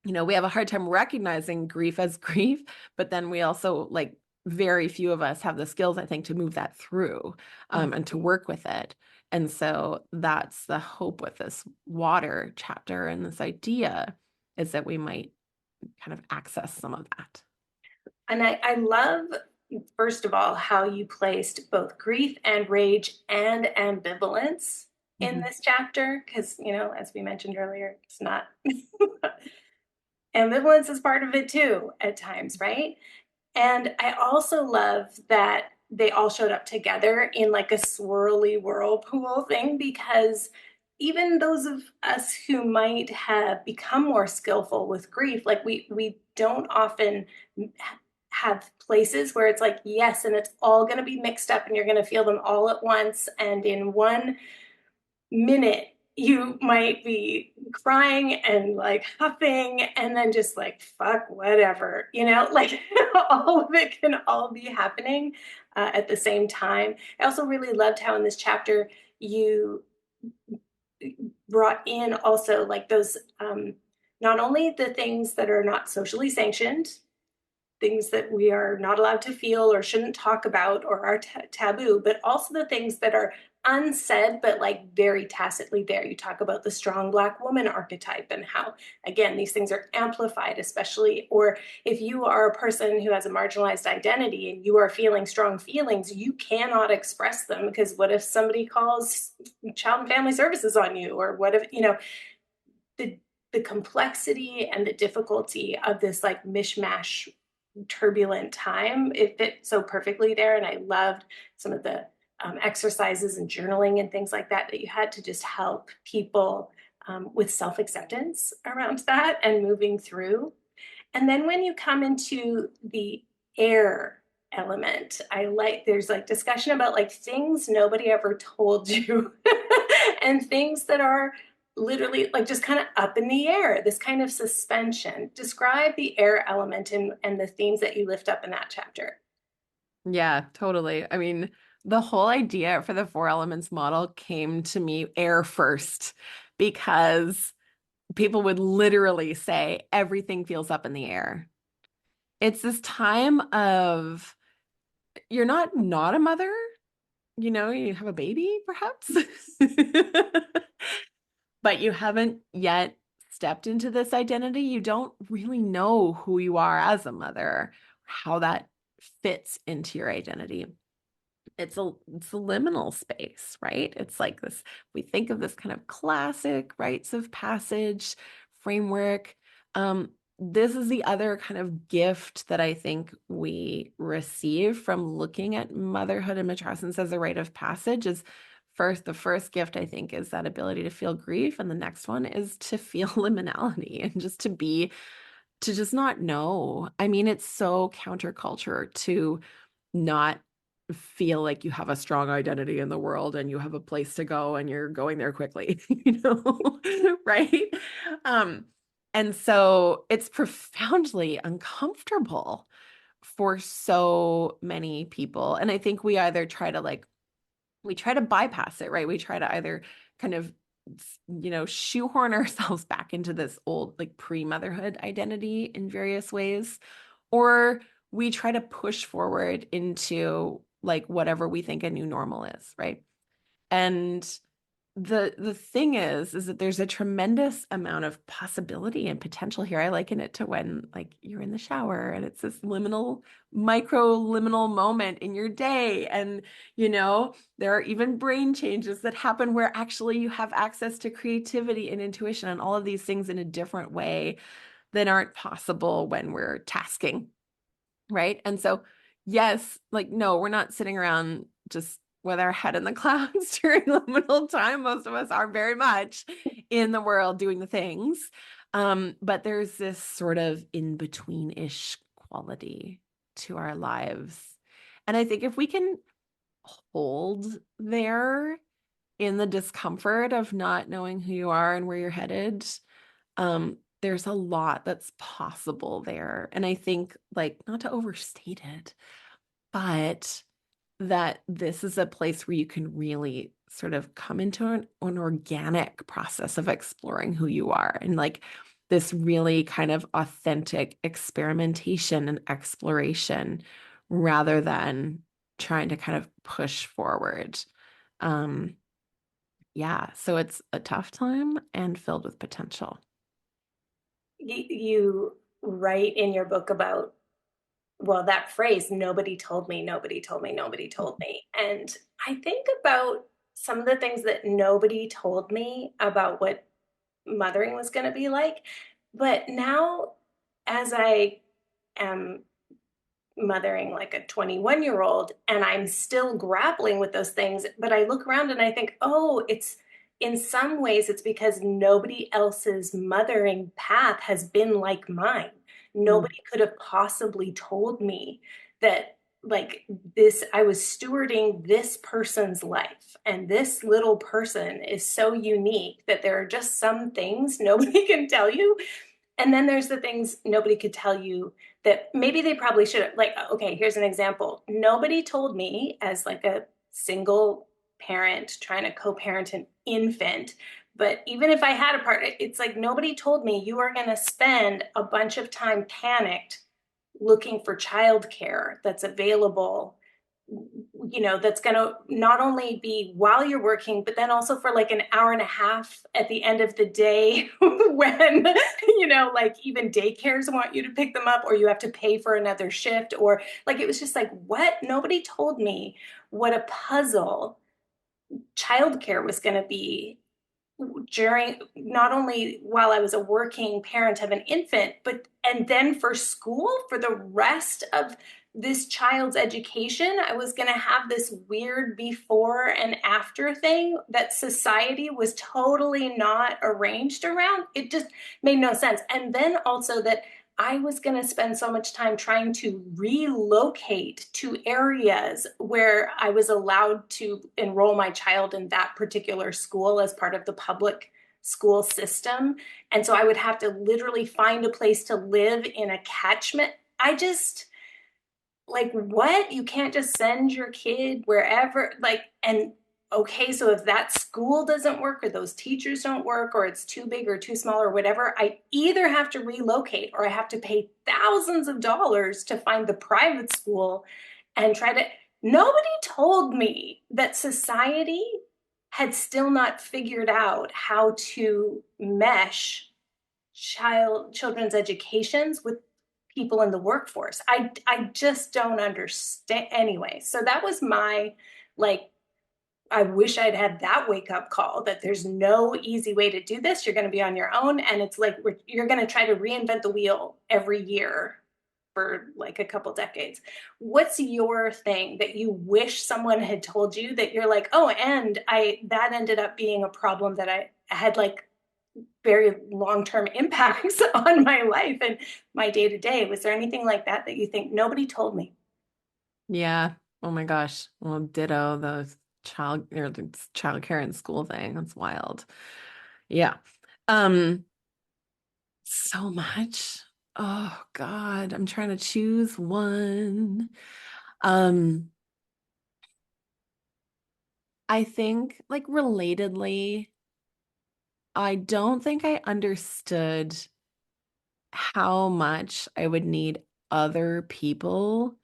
we have a hard time recognizing grief as grief, but then we also like very few of us have the skills, I think, to move that through and to work with it. And so that's the hope with this water chapter and this idea is that we might kind of access some of that. And I love, first of all, how you placed both grief and rage and ambivalence in this chapter, because, as we mentioned earlier, it's not ambivalence is part of it too at times, right? And I also love that they all showed up together in like a swirly whirlpool thing, because even those of us who might have become more skillful with grief, like we don't often have places where it's like, yes, and it's all going to be mixed up and you're going to feel them all at once. And in 1 minute, you might be crying and like huffing and then just like, fuck, whatever, like all of it can all be happening at the same time. I also really loved how in this chapter you brought in also like those, not only the things that are not socially sanctioned, things that we are not allowed to feel or shouldn't talk about or are taboo, but also the things that are unsaid, but like very tacitly there. You talk about the strong Black woman archetype and how, again, these things are amplified, especially, or if you are a person who has a marginalized identity and you are feeling strong feelings, you cannot express them because what if somebody calls Child and Family Services on you? Or what if, the complexity and the difficulty of this like mishmash turbulent time, it fit so perfectly there. And I loved some of the exercises and journaling and things like that you had to just help people with self-acceptance around that and moving through. And then when you come into the air element, there's like discussion about like things nobody ever told you and things that are literally like just kind of up in the air, this kind of suspension. Describe the air element and the themes that you lift up in that chapter. Yeah, totally. I mean, the whole idea for the four elements model came to me air first because people would literally say everything feels up in the air. It's this time of you're not a mother, you have a baby perhaps, but you haven't yet stepped into this identity. You don't really know who you are as a mother, how that fits into your identity. It's a liminal space, right? It's like this, we think of this kind of classic rites of passage framework. This is the other kind of gift that I think we receive from looking at motherhood and matrescence as a rite of passage is the first gift I think is that ability to feel grief. And the next one is to feel liminality and just to just not know. I mean, it's so counterculture to not feel like you have a strong identity in the world and you have a place to go and you're going there quickly, right? And so it's profoundly uncomfortable for so many people. And I think we either try to bypass it, right? We try to either kind of, shoehorn ourselves back into this old, like pre-motherhood identity in various ways, or we try to push forward into like whatever we think a new normal is, right? And the thing is that there's a tremendous amount of possibility and potential here. I liken it to when like you're in the shower and it's this micro liminal moment in your day. And, there are even brain changes that happen where actually you have access to creativity and intuition and all of these things in a different way that aren't possible when we're tasking. Right. And so, yes, like, no, we're not sitting around just with our head in the clouds during liminal time. Most of us are very much in the world doing the things. But there's this sort of in-between-ish quality to our lives. And I think if we can hold there in the discomfort of not knowing who you are and where you're headed, there's a lot that's possible there. And I think, like, not to overstate it, but that this is a place where you can really sort of come into an organic process of exploring who you are, and like this really kind of authentic experimentation and exploration rather than trying to kind of push forward. Yeah, so it's a tough time and filled with potential. You write in your book about, well, that phrase, nobody told me, nobody told me, nobody told me. And I think about some of the things that nobody told me about what mothering was going to be like. But now, as I am mothering like a 21-year-old and I'm still grappling with those things, but I look around and I think, oh, it's in some ways it's because nobody else's mothering path has been like mine. Mm. Nobody could have possibly told me that, like, this, I was stewarding this person's life, and this little person is so unique that there are just some things nobody can tell you. And then there's the things nobody could tell you that maybe they probably should have. Like, okay, here's an example. Nobody told me, as like a single parent trying to co-parent an infant, but even if I had a partner, it's like nobody told me you are going to spend a bunch of time panicked looking for childcare that's available, that's going to not only be while you're working, but then also for like an hour and a half at the end of the day when, like even daycares want you to pick them up, or you have to pay for another shift, or like, it was just like, what? Nobody told me what a puzzle childcare was going to be during, not only while I was a working parent of an infant, but and then for school, for the rest of this child's education, I was going to have this weird before and after thing that society was totally not arranged around. It just made no sense. And then also that I was going to spend so much time trying to relocate to areas where I was allowed to enroll my child in that particular school as part of the public school system. And so I would have to literally find a place to live in a catchment. I just, like, what? You can't just send your kid wherever, like, and okay, so if that school doesn't work, or those teachers don't work, or it's too big or too small or whatever, I either have to relocate or I have to pay thousands of dollars to find the private school and try to. Nobody told me that society had still not figured out how to mesh children's educations with people in the workforce. I just don't understand anyway. So that was my, like, I wish I'd had that wake up call that there's no easy way to do this. You're going to be on your own, and it's like you're going to try to reinvent the wheel every year for like a couple decades. What's your thing that you wish someone had told you that you're like, oh, and I that ended up being a problem that I had, like, very long-term impacts on my life and my day-to-day. Was there anything like that that you think nobody told me? Yeah. Oh my gosh. Well, ditto the child care and school thing. That's wild. Yeah. Um, so much. Oh God, I'm trying to choose one. Um, I think like relatedly, I don't think I understood how much I would need other people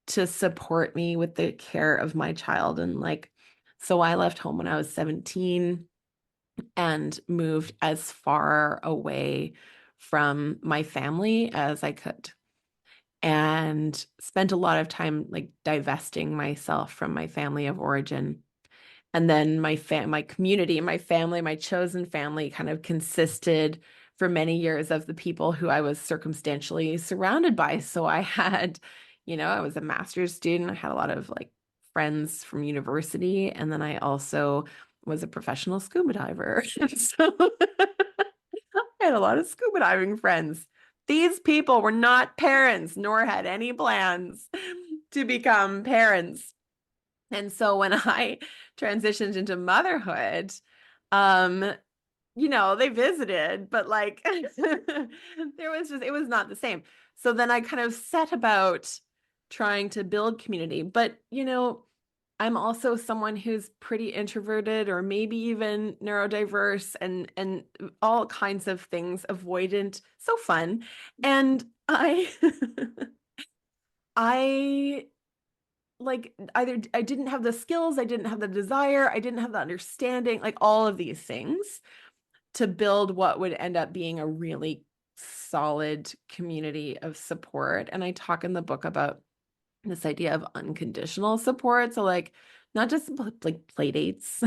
to support me with the care of my child. And like, so I left home when I was 17. and moved as far away from my family as I could, and spent a lot of time like divesting myself from my family of origin. And then my community, my family, my chosen family kind of consisted for many years of the people who I was circumstantially surrounded by. So I had, I was a master's student. I had a lot of like friends from university. And then I also was a professional scuba diver. So I had a lot of scuba diving friends. These people were not parents, nor had any plans to become parents. And so when I transitioned into motherhood, um, they visited, but like it was not the same. So then I kind of set about trying to build community. But, I'm also someone who's pretty introverted or maybe even neurodiverse and all kinds of things, avoidant, so fun. And I like either I didn't have the skills, I didn't have the desire, I didn't have the understanding, like all of these things to build what would end up being a really solid community of support. And I talk in the book about this idea of unconditional support. So like not just like play dates,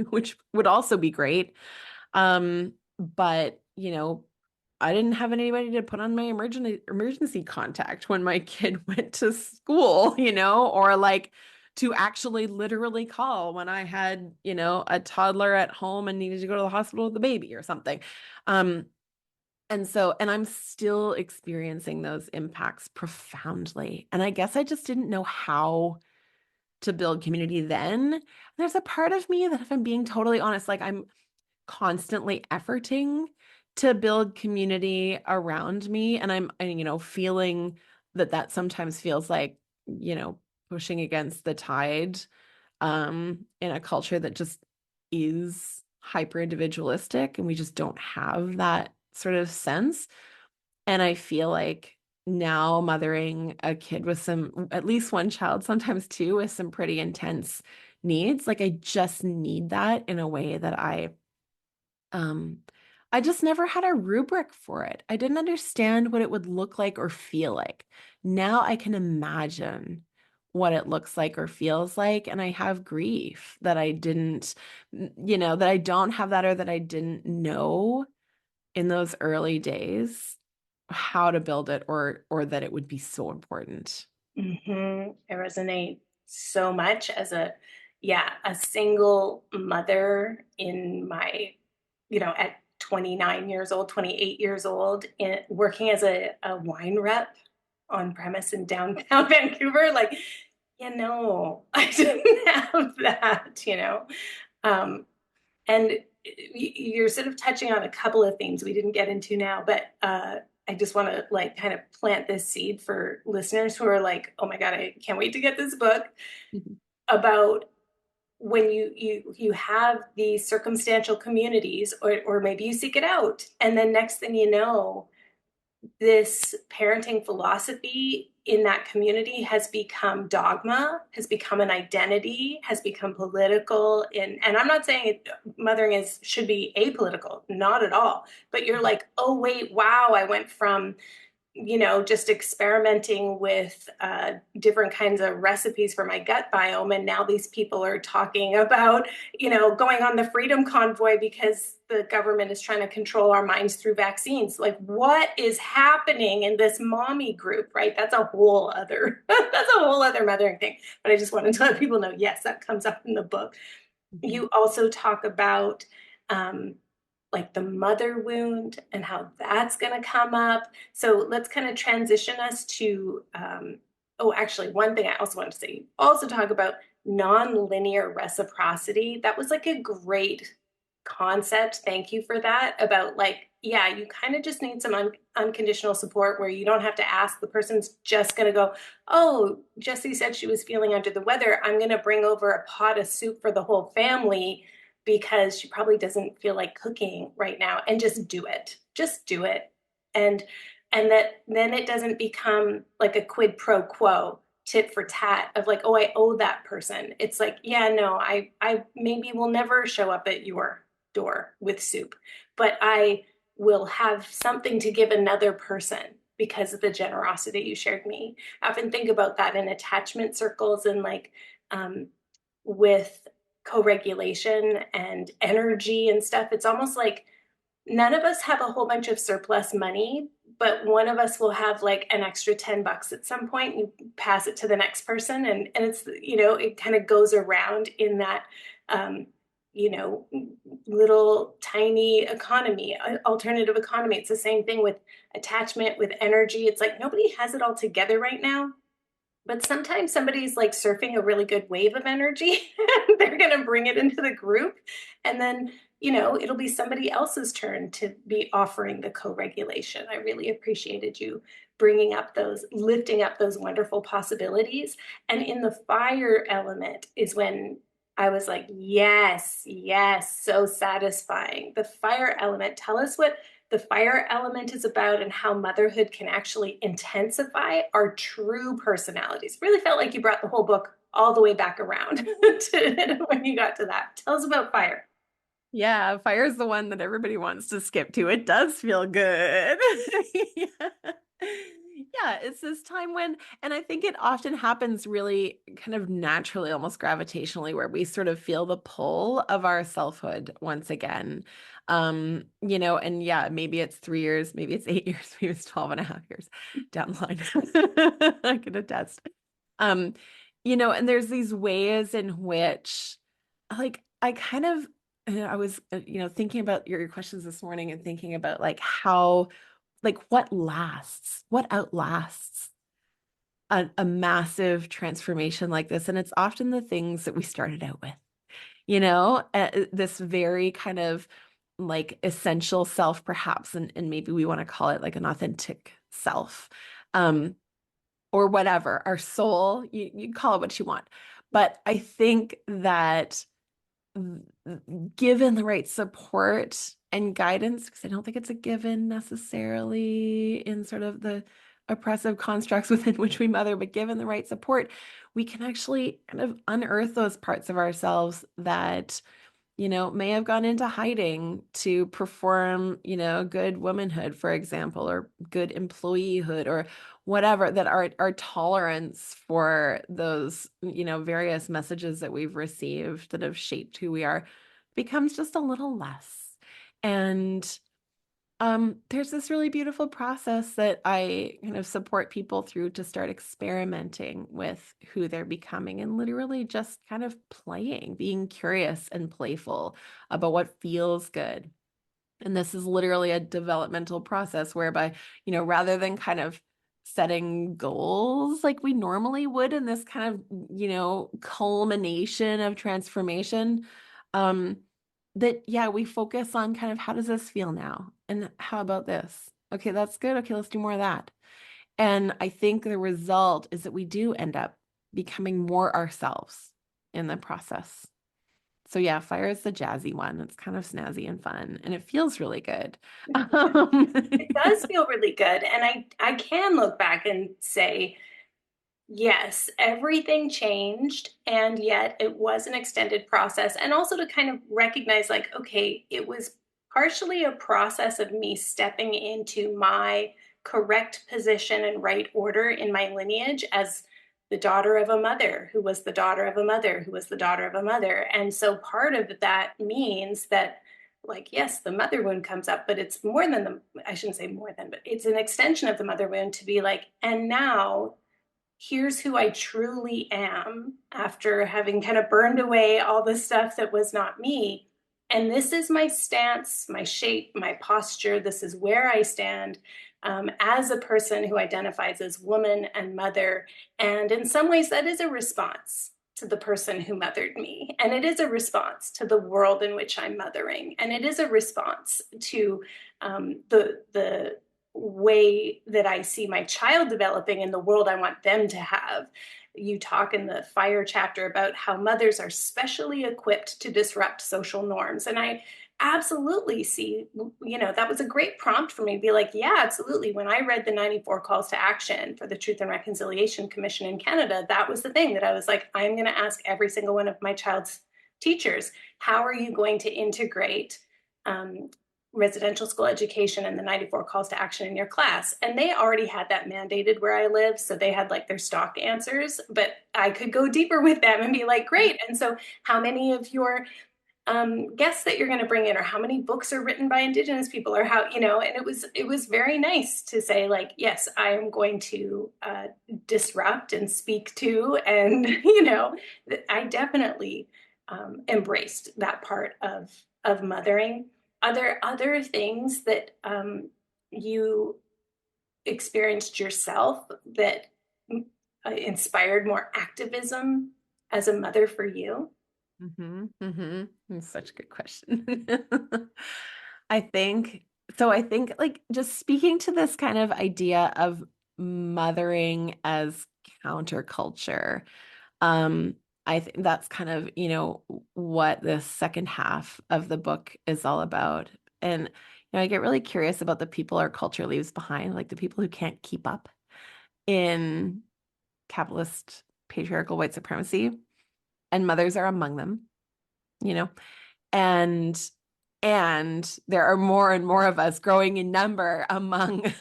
which would also be great. But I didn't have anybody to put on my emergency contact when my kid went to school, or like to actually literally call when I had, a toddler at home and needed to go to the hospital with the baby or something. And I'm still experiencing those impacts profoundly. And I guess I just didn't know how to build community then. There's a part of me that, if I'm being totally honest, like I'm constantly efforting to build community around me. And feeling that sometimes feels like, pushing against the tide in a culture that just is hyper individualistic, and we just don't have that sort of sense. And I feel like now mothering a kid with at least one child, sometimes two, with some pretty intense needs, like I just need that in a way that um, I just never had a rubric for it. I didn't understand what it would look like or feel like. Now I can imagine what it looks like or feels like. And I have grief that I didn't, that I don't have that, or that I didn't know in those early days how to build it, or that it would be so important. I resonate so much as a single mother in my, at 29 years old, 28 years old, working as a wine rep on premise in downtown Vancouver. Like, I didn't have that. Um, and you're sort of touching on a couple of themes we didn't get into now, but I just want to like kind of plant this seed for listeners who are like, oh my God, I can't wait to get this book about when you have these circumstantial communities, or maybe you seek it out. And then next thing you know, this parenting philosophy in that community has become dogma, has become an identity, has become political. And I'm not saying mothering should be apolitical, not at all. But you're like, oh wait, wow, I went from just experimenting with different kinds of recipes for my gut biome. And now these people are talking about, going on the freedom convoy because the government is trying to control our minds through vaccines. Like, what is happening in this mommy group, right? That's a whole other, that's a whole other mothering thing. But I just wanted to let people know, yes, that comes up in the book. You also talk about, like the mother wound and how that's going to come up. So let's kind of transition us to, actually, one thing I also wanted to say, also talk about nonlinear reciprocity. That was like a great concept. Thank you for that. About like, yeah, you kind of just need some unconditional support where you don't have to ask. The person's just going to go, oh, Jessie said she was feeling under the weather. I'm going to bring over a pot of soup for the whole family because she probably doesn't feel like cooking right now, and just do it. Just do it. And that then it doesn't become like a quid pro quo, tit for tat of like, oh, I owe that person. It's like, yeah, no, I maybe will never show up at your door with soup, but I will have something to give another person because of the generosity you shared me. I often think about that in attachment circles and like with co-regulation and energy and stuff. It's almost like none of us have a whole bunch of surplus money, but one of us will have like an extra $10 at some point. You pass it to the next person, and it's, it kind of goes around in that, um, you know, little tiny economy, alternative economy. It's the same thing with attachment, with energy. It's like nobody has it all together right now. But sometimes somebody's like surfing a really good wave of energy. They're going to bring it into the group. And then, it'll be somebody else's turn to be offering the co-regulation. I really appreciated you lifting up those wonderful possibilities. And in the fire element is when I was like, yes, yes, so satisfying. The fire element, tell us what the fire element is about and how motherhood can actually intensify our true personalities. Really felt like you brought the whole book all the way back around to when you got to that. Tell us about fire. Yeah, fire is the one that everybody wants to skip to. It does feel good. Yeah. Yeah, it's this time when, and I think it often happens really kind of naturally, almost gravitationally, where we sort of feel the pull of our selfhood once again. And yeah, maybe it's 3 years, maybe it's 8 years, maybe it's 12 and a half years down the line. I can attest. And there's these ways in which, like, I kind of, I was, thinking about your questions this morning and thinking about like how, like what outlasts a massive transformation like this. And it's often the things that we started out with, this very kind of like essential self, perhaps, and maybe we want to call it like an authentic self, or whatever, our soul, you call it what you want. But I think that given the right support and guidance, because I don't think it's a given necessarily in sort of the oppressive constructs within which we mother, but given the right support, we can actually kind of unearth those parts of ourselves that may have gone into hiding to perform, good womanhood, for example, or good employeehood, or whatever, that our tolerance for those, various messages that we've received that have shaped who we are becomes just a little less. And there's this really beautiful process that I kind of support people through to start experimenting with who they're becoming and literally just kind of playing, being curious and playful about what feels good. And this is literally a developmental process whereby, rather than kind of setting goals like we normally would in this kind of, culmination of transformation, that, yeah, we focus on kind of how does this feel now? And how about this? Okay, that's good. Okay, let's do more of that. And I think the result is that we do end up becoming more ourselves in the process. So yeah, fire is the jazzy one. It's kind of snazzy and fun, and it feels really good. It does feel really good. And I can look back and say, yes, everything changed, and yet it was an extended process. And also to kind of recognize, like, okay, it was partially a process of me stepping into my correct position and right order in my lineage as the daughter of a mother who was the daughter of a mother who was the daughter of a mother. And so part of that means that, like, yes, the mother wound comes up, but it's more than I shouldn't say more than, but it's an extension of the mother wound to be like, and now here's who I truly am after having kind of burned away all the stuff that was not me. And this is my stance, my shape, my posture. This is where I stand as a person who identifies as woman and mother. And in some ways, that is a response to the person who mothered me. And it is a response to the world in which I'm mothering. And it is a response to the way that I see my child developing in the world I want them to have. You talk in the fire chapter about how mothers are specially equipped to disrupt social norms. And I absolutely see, that was a great prompt for me to be like, yeah, absolutely. When I read the 94 calls to action for the Truth and Reconciliation Commission in Canada, that was the thing that I was like, I'm going to ask every single one of my child's teachers, how are you going to integrate residential school education and the 94 calls to action in your class? And they already had that mandated where I live. So they had like their stock answers, but I could go deeper with them and be like, great. And so how many of your guests that you're going to bring in, or how many books are written by Indigenous people, or how, and it was very nice to say like, yes, I am going to disrupt and speak to, and I definitely embraced that part of mothering. Are there other things that you experienced yourself that inspired more activism as a mother for you? That's such a good question. I think like just speaking to this kind of idea of mothering as counterculture, I think that's kind of, what the second half of the book is all about. And, I get really curious about the people our culture leaves behind, like the people who can't keep up in capitalist patriarchal white supremacy, and mothers are among them, you know, and there are more and more of us growing in number among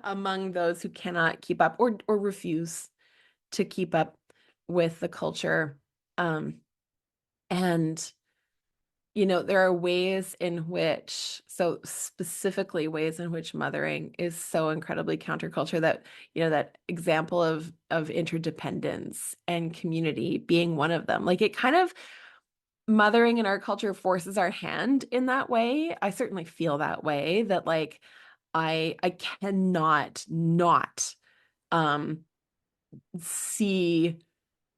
among those who cannot keep up or refuse to keep up with the culture. And there are ways in which, so specifically ways in which mothering is so incredibly counterculture, that, that example of interdependence and community being one of them. Like, it kind of, mothering in our culture forces our hand in that way. I certainly feel that way, that like I cannot not see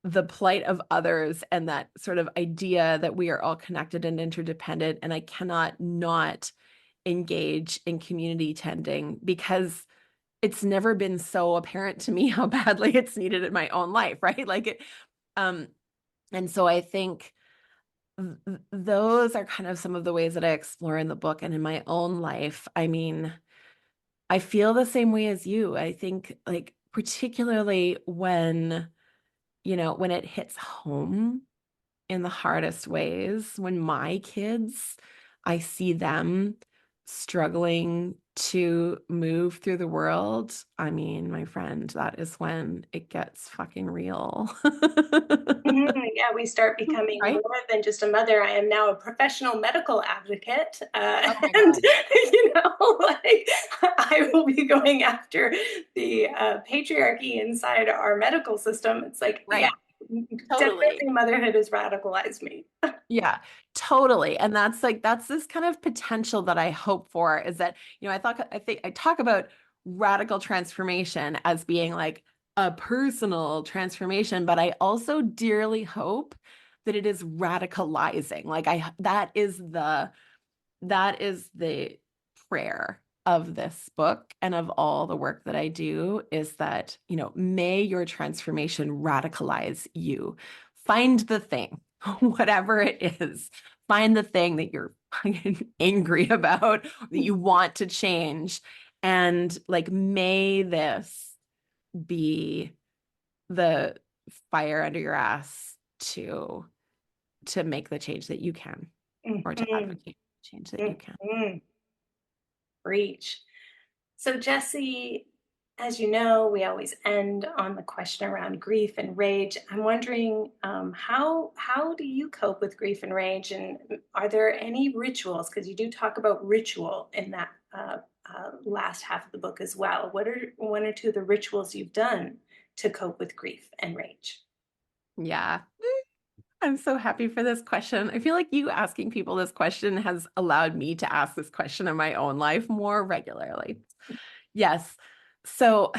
the plight of others and that sort of idea that we are all connected and interdependent. And I cannot not engage in community tending, because it's never been so apparent to me how badly it's needed in my own life, right? Like it, and so I think those are kind of some of the ways that I explore in the book and in my own life. I mean, I feel the same way as you. I think, like, particularly when when it hits home in the hardest ways, when my kids, I see them struggling to move through the world. I mean, my friend, that is when it gets fucking real. Yeah, we start becoming Right? more than just a mother. I am now a professional medical advocate. Oh my And, God. like, I will be going after the patriarchy inside our medical system. It's like, yeah, Right. Totally. definitely motherhood has radicalized me. Yeah, totally. And that's this kind of potential that I hope for, is that, I think I talk about radical transformation as being like a personal transformation, but I also dearly hope that it is radicalizing. Like, that is the prayer of this book and of all the work that I do, is that, may your transformation radicalize you. Find the thing, whatever it is, find the thing that you're angry about, that you want to change. And like, may this be the fire under your ass to make the change that you can, or to Mhm, advocate the change that you can. mhm. Preach. So, Jessie, as you know, we always end on the question around grief and rage. I'm wondering, how do you cope with grief and rage, and are there any rituals? Because you do talk about ritual in that last half of the book as well. What are one or two of the rituals you've done to cope with grief and rage? Yeah. I'm so happy for this question. I feel like you asking people this question has allowed me to ask this question in my own life more regularly. Yes. So,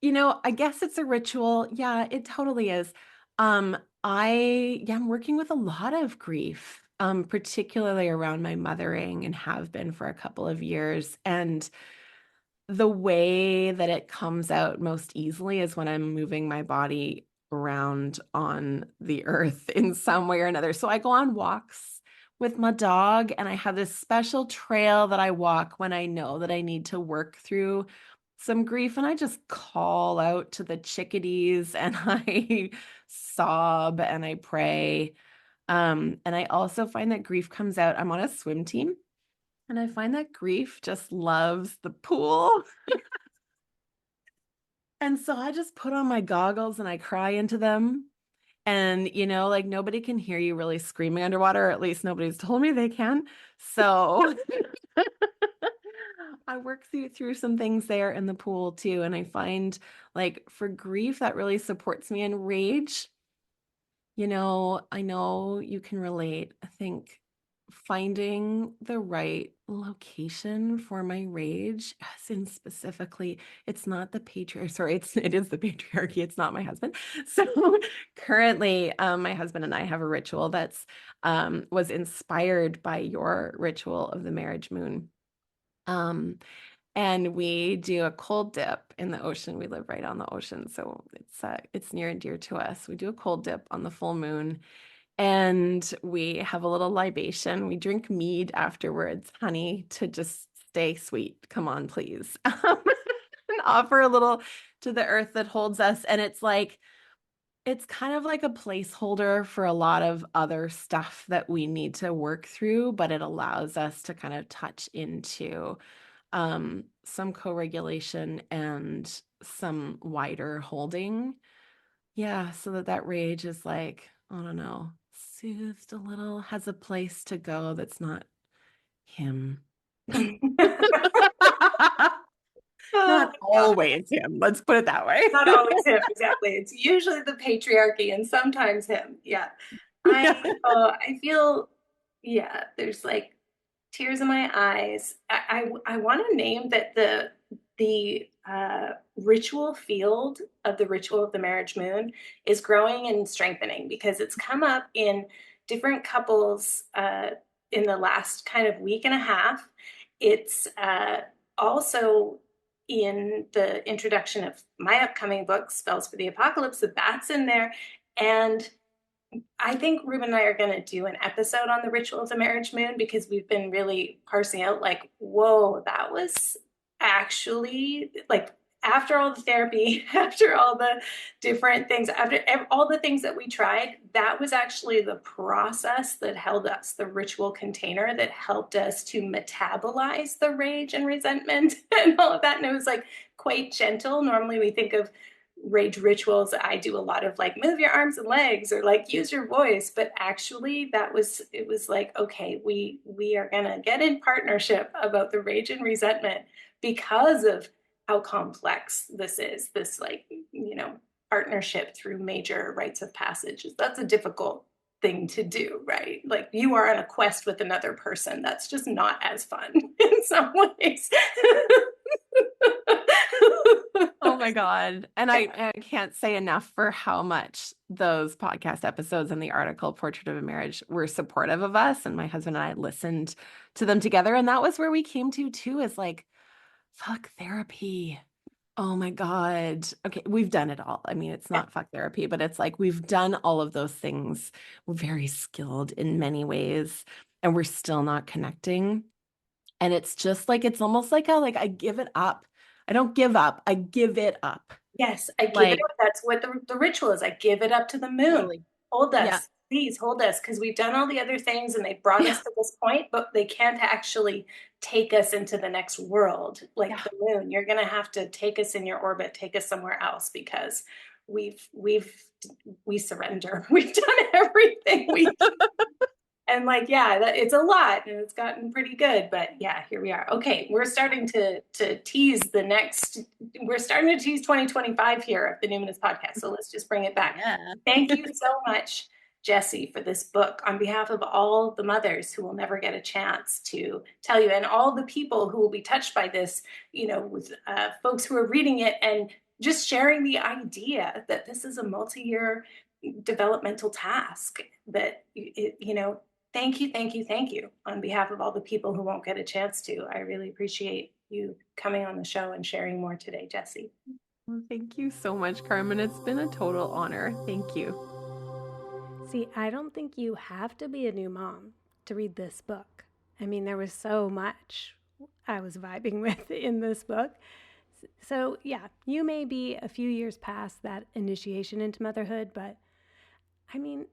I guess it's a ritual. Yeah, it totally is. I'm working with a lot of grief, particularly around my mothering, and have been for a couple of years. And the way that it comes out most easily is when I'm moving my body around on the earth in some way or another. So I go on walks with my dog, and I have this special trail that I walk when I know that I need to work through some grief. And I just call out to the chickadees, and I sob and I pray. And I also find that grief comes out. I'm on a swim team, and I find that grief just loves the pool. And so I just put on my goggles and I cry into them. And, like nobody can hear you really screaming underwater, or at least nobody's told me they can. So I work through some things there in the pool too. And I find like for grief, that really supports me. And rage, I know you can relate. I think finding the right location for my rage, as in specifically, it's not the patriarchy. Sorry, it is the patriarchy. It's not my husband. So currently, my husband and I have a ritual that's was inspired by your ritual of the marriage moon. And we do a cold dip in the ocean. We live right on the ocean, so it's near and dear to us. We do a cold dip on the full moon, and we have a little libation. We drink mead afterwards, honey, to just stay sweet. Come on, please. And offer a little to the earth that holds us. And it's kind of like a placeholder for a lot of other stuff that we need to work through, but it allows us to kind of touch into some co-regulation and some wider holding. Yeah, so that rage is like, I don't know, soothed a little, has a place to go that's not him. Not always him. Let's put it that way. Not always him, exactly. It's usually the patriarchy and sometimes him. Yeah. I feel, yeah, there's like tears in my eyes. I want to name that the ritual field of the ritual of the marriage moon is growing and strengthening because it's come up in different couples in the last kind of week and a half. It's also in the introduction of my upcoming book, Spells for the Apocalypse, that's in there. And I think Ruben and I are going to do an episode on the ritual of the marriage moon because we've been really parsing out like, whoa, that was actually like after all the therapy, after all the different things, after all the things that we tried, that was actually the process that held us, the ritual container that helped us to metabolize the rage and resentment and all of that. And it was like quite gentle. Normally we think of rage rituals. I do a lot of like move your arms and legs or like use your voice, but actually it was like, okay, we are gonna get in partnership about the rage and resentment because of how complex this is, this like, partnership through major rites of passage. That's a difficult thing to do, right? Like you are on a quest with another person. That's just not as fun in some ways. Oh my God. And I can't say enough for how much those podcast episodes and the article Portrait of a Marriage were supportive of us. And my husband and I listened to them together. And that was where we came to too, is like, fuck therapy. Oh my God. Okay, we've done it all. I mean, it's not fuck therapy, but it's like we've done all of those things. We're very skilled in many ways, and we're still not connecting. And it's just like, it's almost like I give it up. I don't give up. I give it up. Yes, I give it up. That's what the ritual is. I give it up to the moon. Totally. Hold us, Yeah. please hold us, because we've done all the other things and they brought us to this point, but they can't actually take us into the next world like the moon. You're going to have to take us in your orbit, take us somewhere else because we surrender. We've done everything we and like, yeah, it's a lot and it's gotten pretty good, but yeah, here we are. Okay, we're starting to tease we're starting to tease 2025 here of the Numinous podcast. So let's just bring it back. Yeah. Thank you so much, Jessie, for this book on behalf of all the mothers who will never get a chance to tell you and all the people who will be touched by this, with folks who are reading it and just sharing the idea that this is a multi-year developmental task that, thank you on behalf of all the people who won't get a chance to. I really appreciate you coming on the show and sharing more today, Jessie. Well, thank you so much, Carmen. It's been a total honor. Thank you. See, I don't think you have to be a new mom to read this book. I mean, there was so much I was vibing with in this book. So yeah, you may be a few years past that initiation into motherhood, but I mean,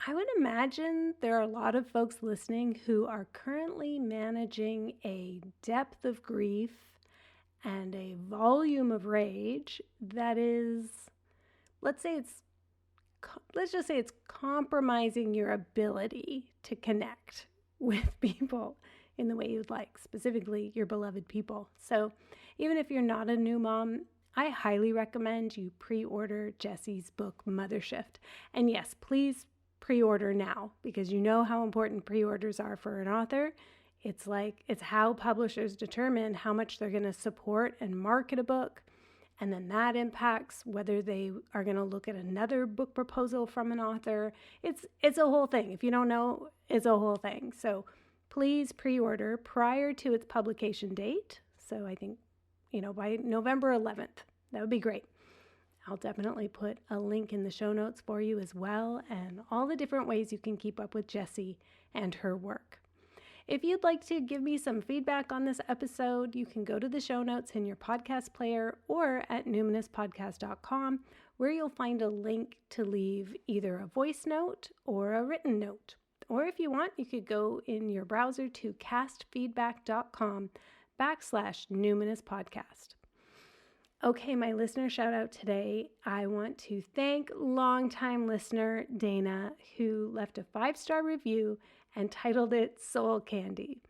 I would imagine there are a lot of folks listening who are currently managing a depth of grief and a volume of rage that is, let's just say it's compromising your ability to connect with people in the way you'd like, specifically your beloved people. So even if you're not a new mom, I highly recommend you pre-order Jessie's book, Mothershift. And yes, please pre-order now, because you know how important pre-orders are for an author. It's how publishers determine how much they're going to support and market a book. And then that impacts whether they are going to look at another book proposal from an author. It's a whole thing. If you don't know, it's a whole thing. So please pre-order prior to its publication date. So I think, by November 11th. That would be great. I'll definitely put a link in the show notes for you as well, and all the different ways you can keep up with Jessie and her work. If you'd like to give me some feedback on this episode, you can go to the show notes in your podcast player or at numinouspodcast.com, where you'll find a link to leave either a voice note or a written note. Or if you want, you could go in your browser to castfeedback.com/numinouspodcast. Okay, my listener shout out today. I want to thank longtime listener Dana, who left a 5-star review and titled it Soul Candy.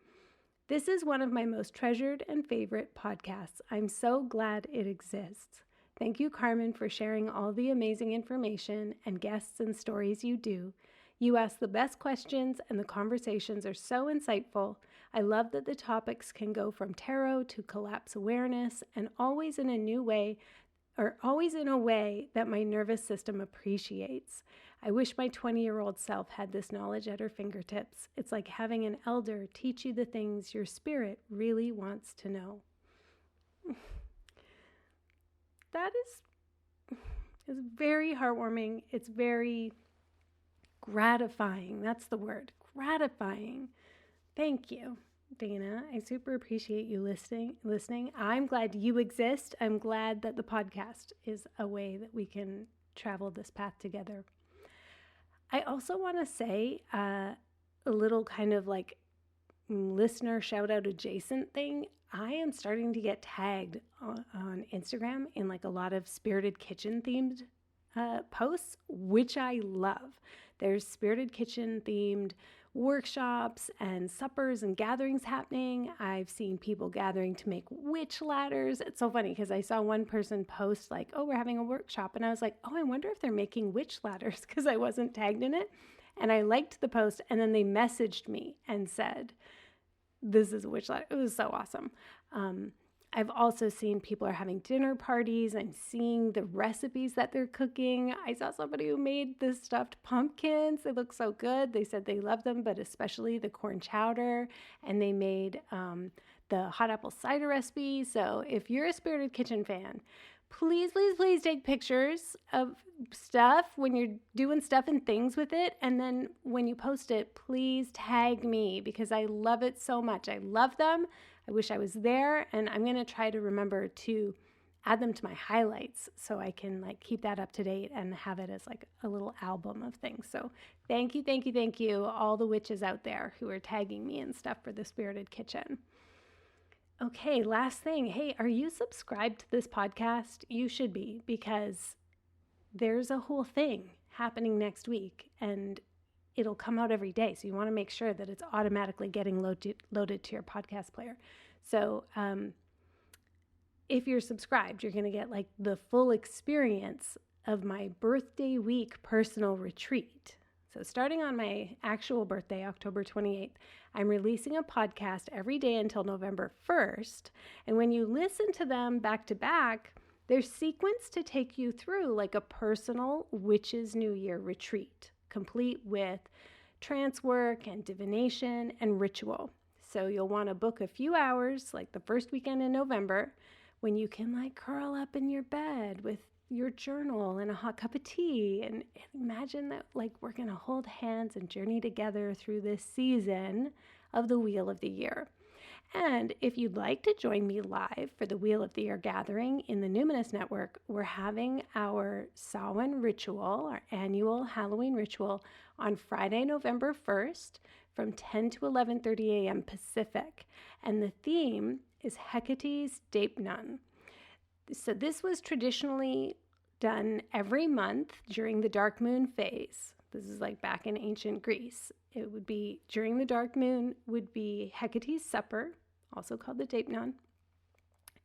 This is one of my most treasured and favorite podcasts. I'm so glad it exists. Thank you, Carmen, for sharing all the amazing information and guests and stories you do. You ask the best questions and the conversations are so insightful. I love that the topics can go from tarot to collapse awareness, and always in a way that my nervous system appreciates. I wish my 20-year-old self had this knowledge at her fingertips. It's like having an elder teach you the things your spirit really wants to know. That is very heartwarming. It's very gratifying. That's the word. Gratifying. Thank you, Dana. I super appreciate you listening. I'm glad you exist. I'm glad that the podcast is a way that we can travel this path together. I also want to say a little kind of like listener shout out adjacent thing. I am starting to get tagged on Instagram in like a lot of Spirited Kitchen themed posts, which I love. There's Spirited Kitchen themed workshops and suppers and gatherings happening. I've seen people gathering to make witch ladders. It's so funny because I saw one person post like, oh, we're having a workshop. And I was like, oh, I wonder if they're making witch ladders, because I wasn't tagged in it. And I liked the post. And then they messaged me and said, this is a witch ladder. It was so awesome. I've also seen people are having dinner parties. I'm seeing the recipes that they're cooking. I saw somebody who made the stuffed pumpkins. They look so good. They said they love them, but especially the corn chowder. And they made the hot apple cider recipe. So if you're a Spirited Kitchen fan, please, please, please take pictures of stuff when you're doing stuff and things with it. And then when you post it, please tag me, because I love it so much. I love them. I wish I was there, and I'm going to try to remember to add them to my highlights so I can like keep that up to date and have it as like a little album of things. So thank you, all the witches out there who are tagging me and stuff for the Spirited Kitchen. Okay, last thing. Hey, are you subscribed to this podcast? You should be, because there's a whole thing happening next week, and it'll come out every day. So you want to make sure that it's automatically getting loaded to your podcast player. So if you're subscribed, you're going to get like the full experience of my birthday week personal retreat. So starting on my actual birthday, October 28th, I'm releasing a podcast every day until November 1st. And when you listen to them back to back, they're sequenced to take you through like a personal Witches New Year retreat, complete with trance work and divination and ritual. So you'll want to book a few hours, like the first weekend in November, when you can like curl up in your bed with your journal and a hot cup of tea, and imagine that like we're going to hold hands and journey together through this season of the Wheel of the Year. And if you'd like to join me live for the Wheel of the Year gathering in the Numinous Network, we're having our Samhain ritual, our annual Halloween ritual, on Friday, November 1st from 10 to 11:30 a.m. Pacific. And the theme is Hecate's Deipnon. So this was traditionally done every month during the dark moon phase. This is like back in ancient Greece. It would be during the dark moon would be Hecate's Supper, also called the Deipnon.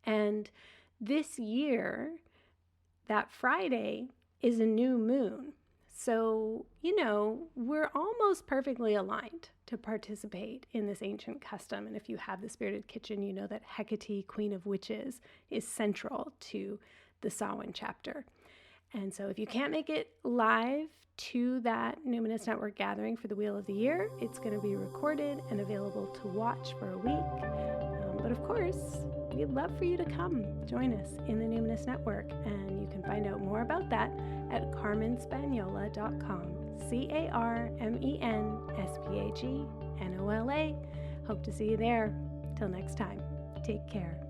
And this year, that Friday is a new moon. So, we're almost perfectly aligned to participate in this ancient custom. And if you have the Spirited Kitchen, you know that Hecate, Queen of Witches, is central to the Samhain chapter. And so if you can't make it live to that Numinous Network gathering for the Wheel of the Year, it's going to be recorded and available to watch for a week. But of course, we'd love for you to come join us in the Numinous Network. And you can find out more about that at carmenspagnola.com. CarmenSpagnola. Hope to see you there. Till next time, take care.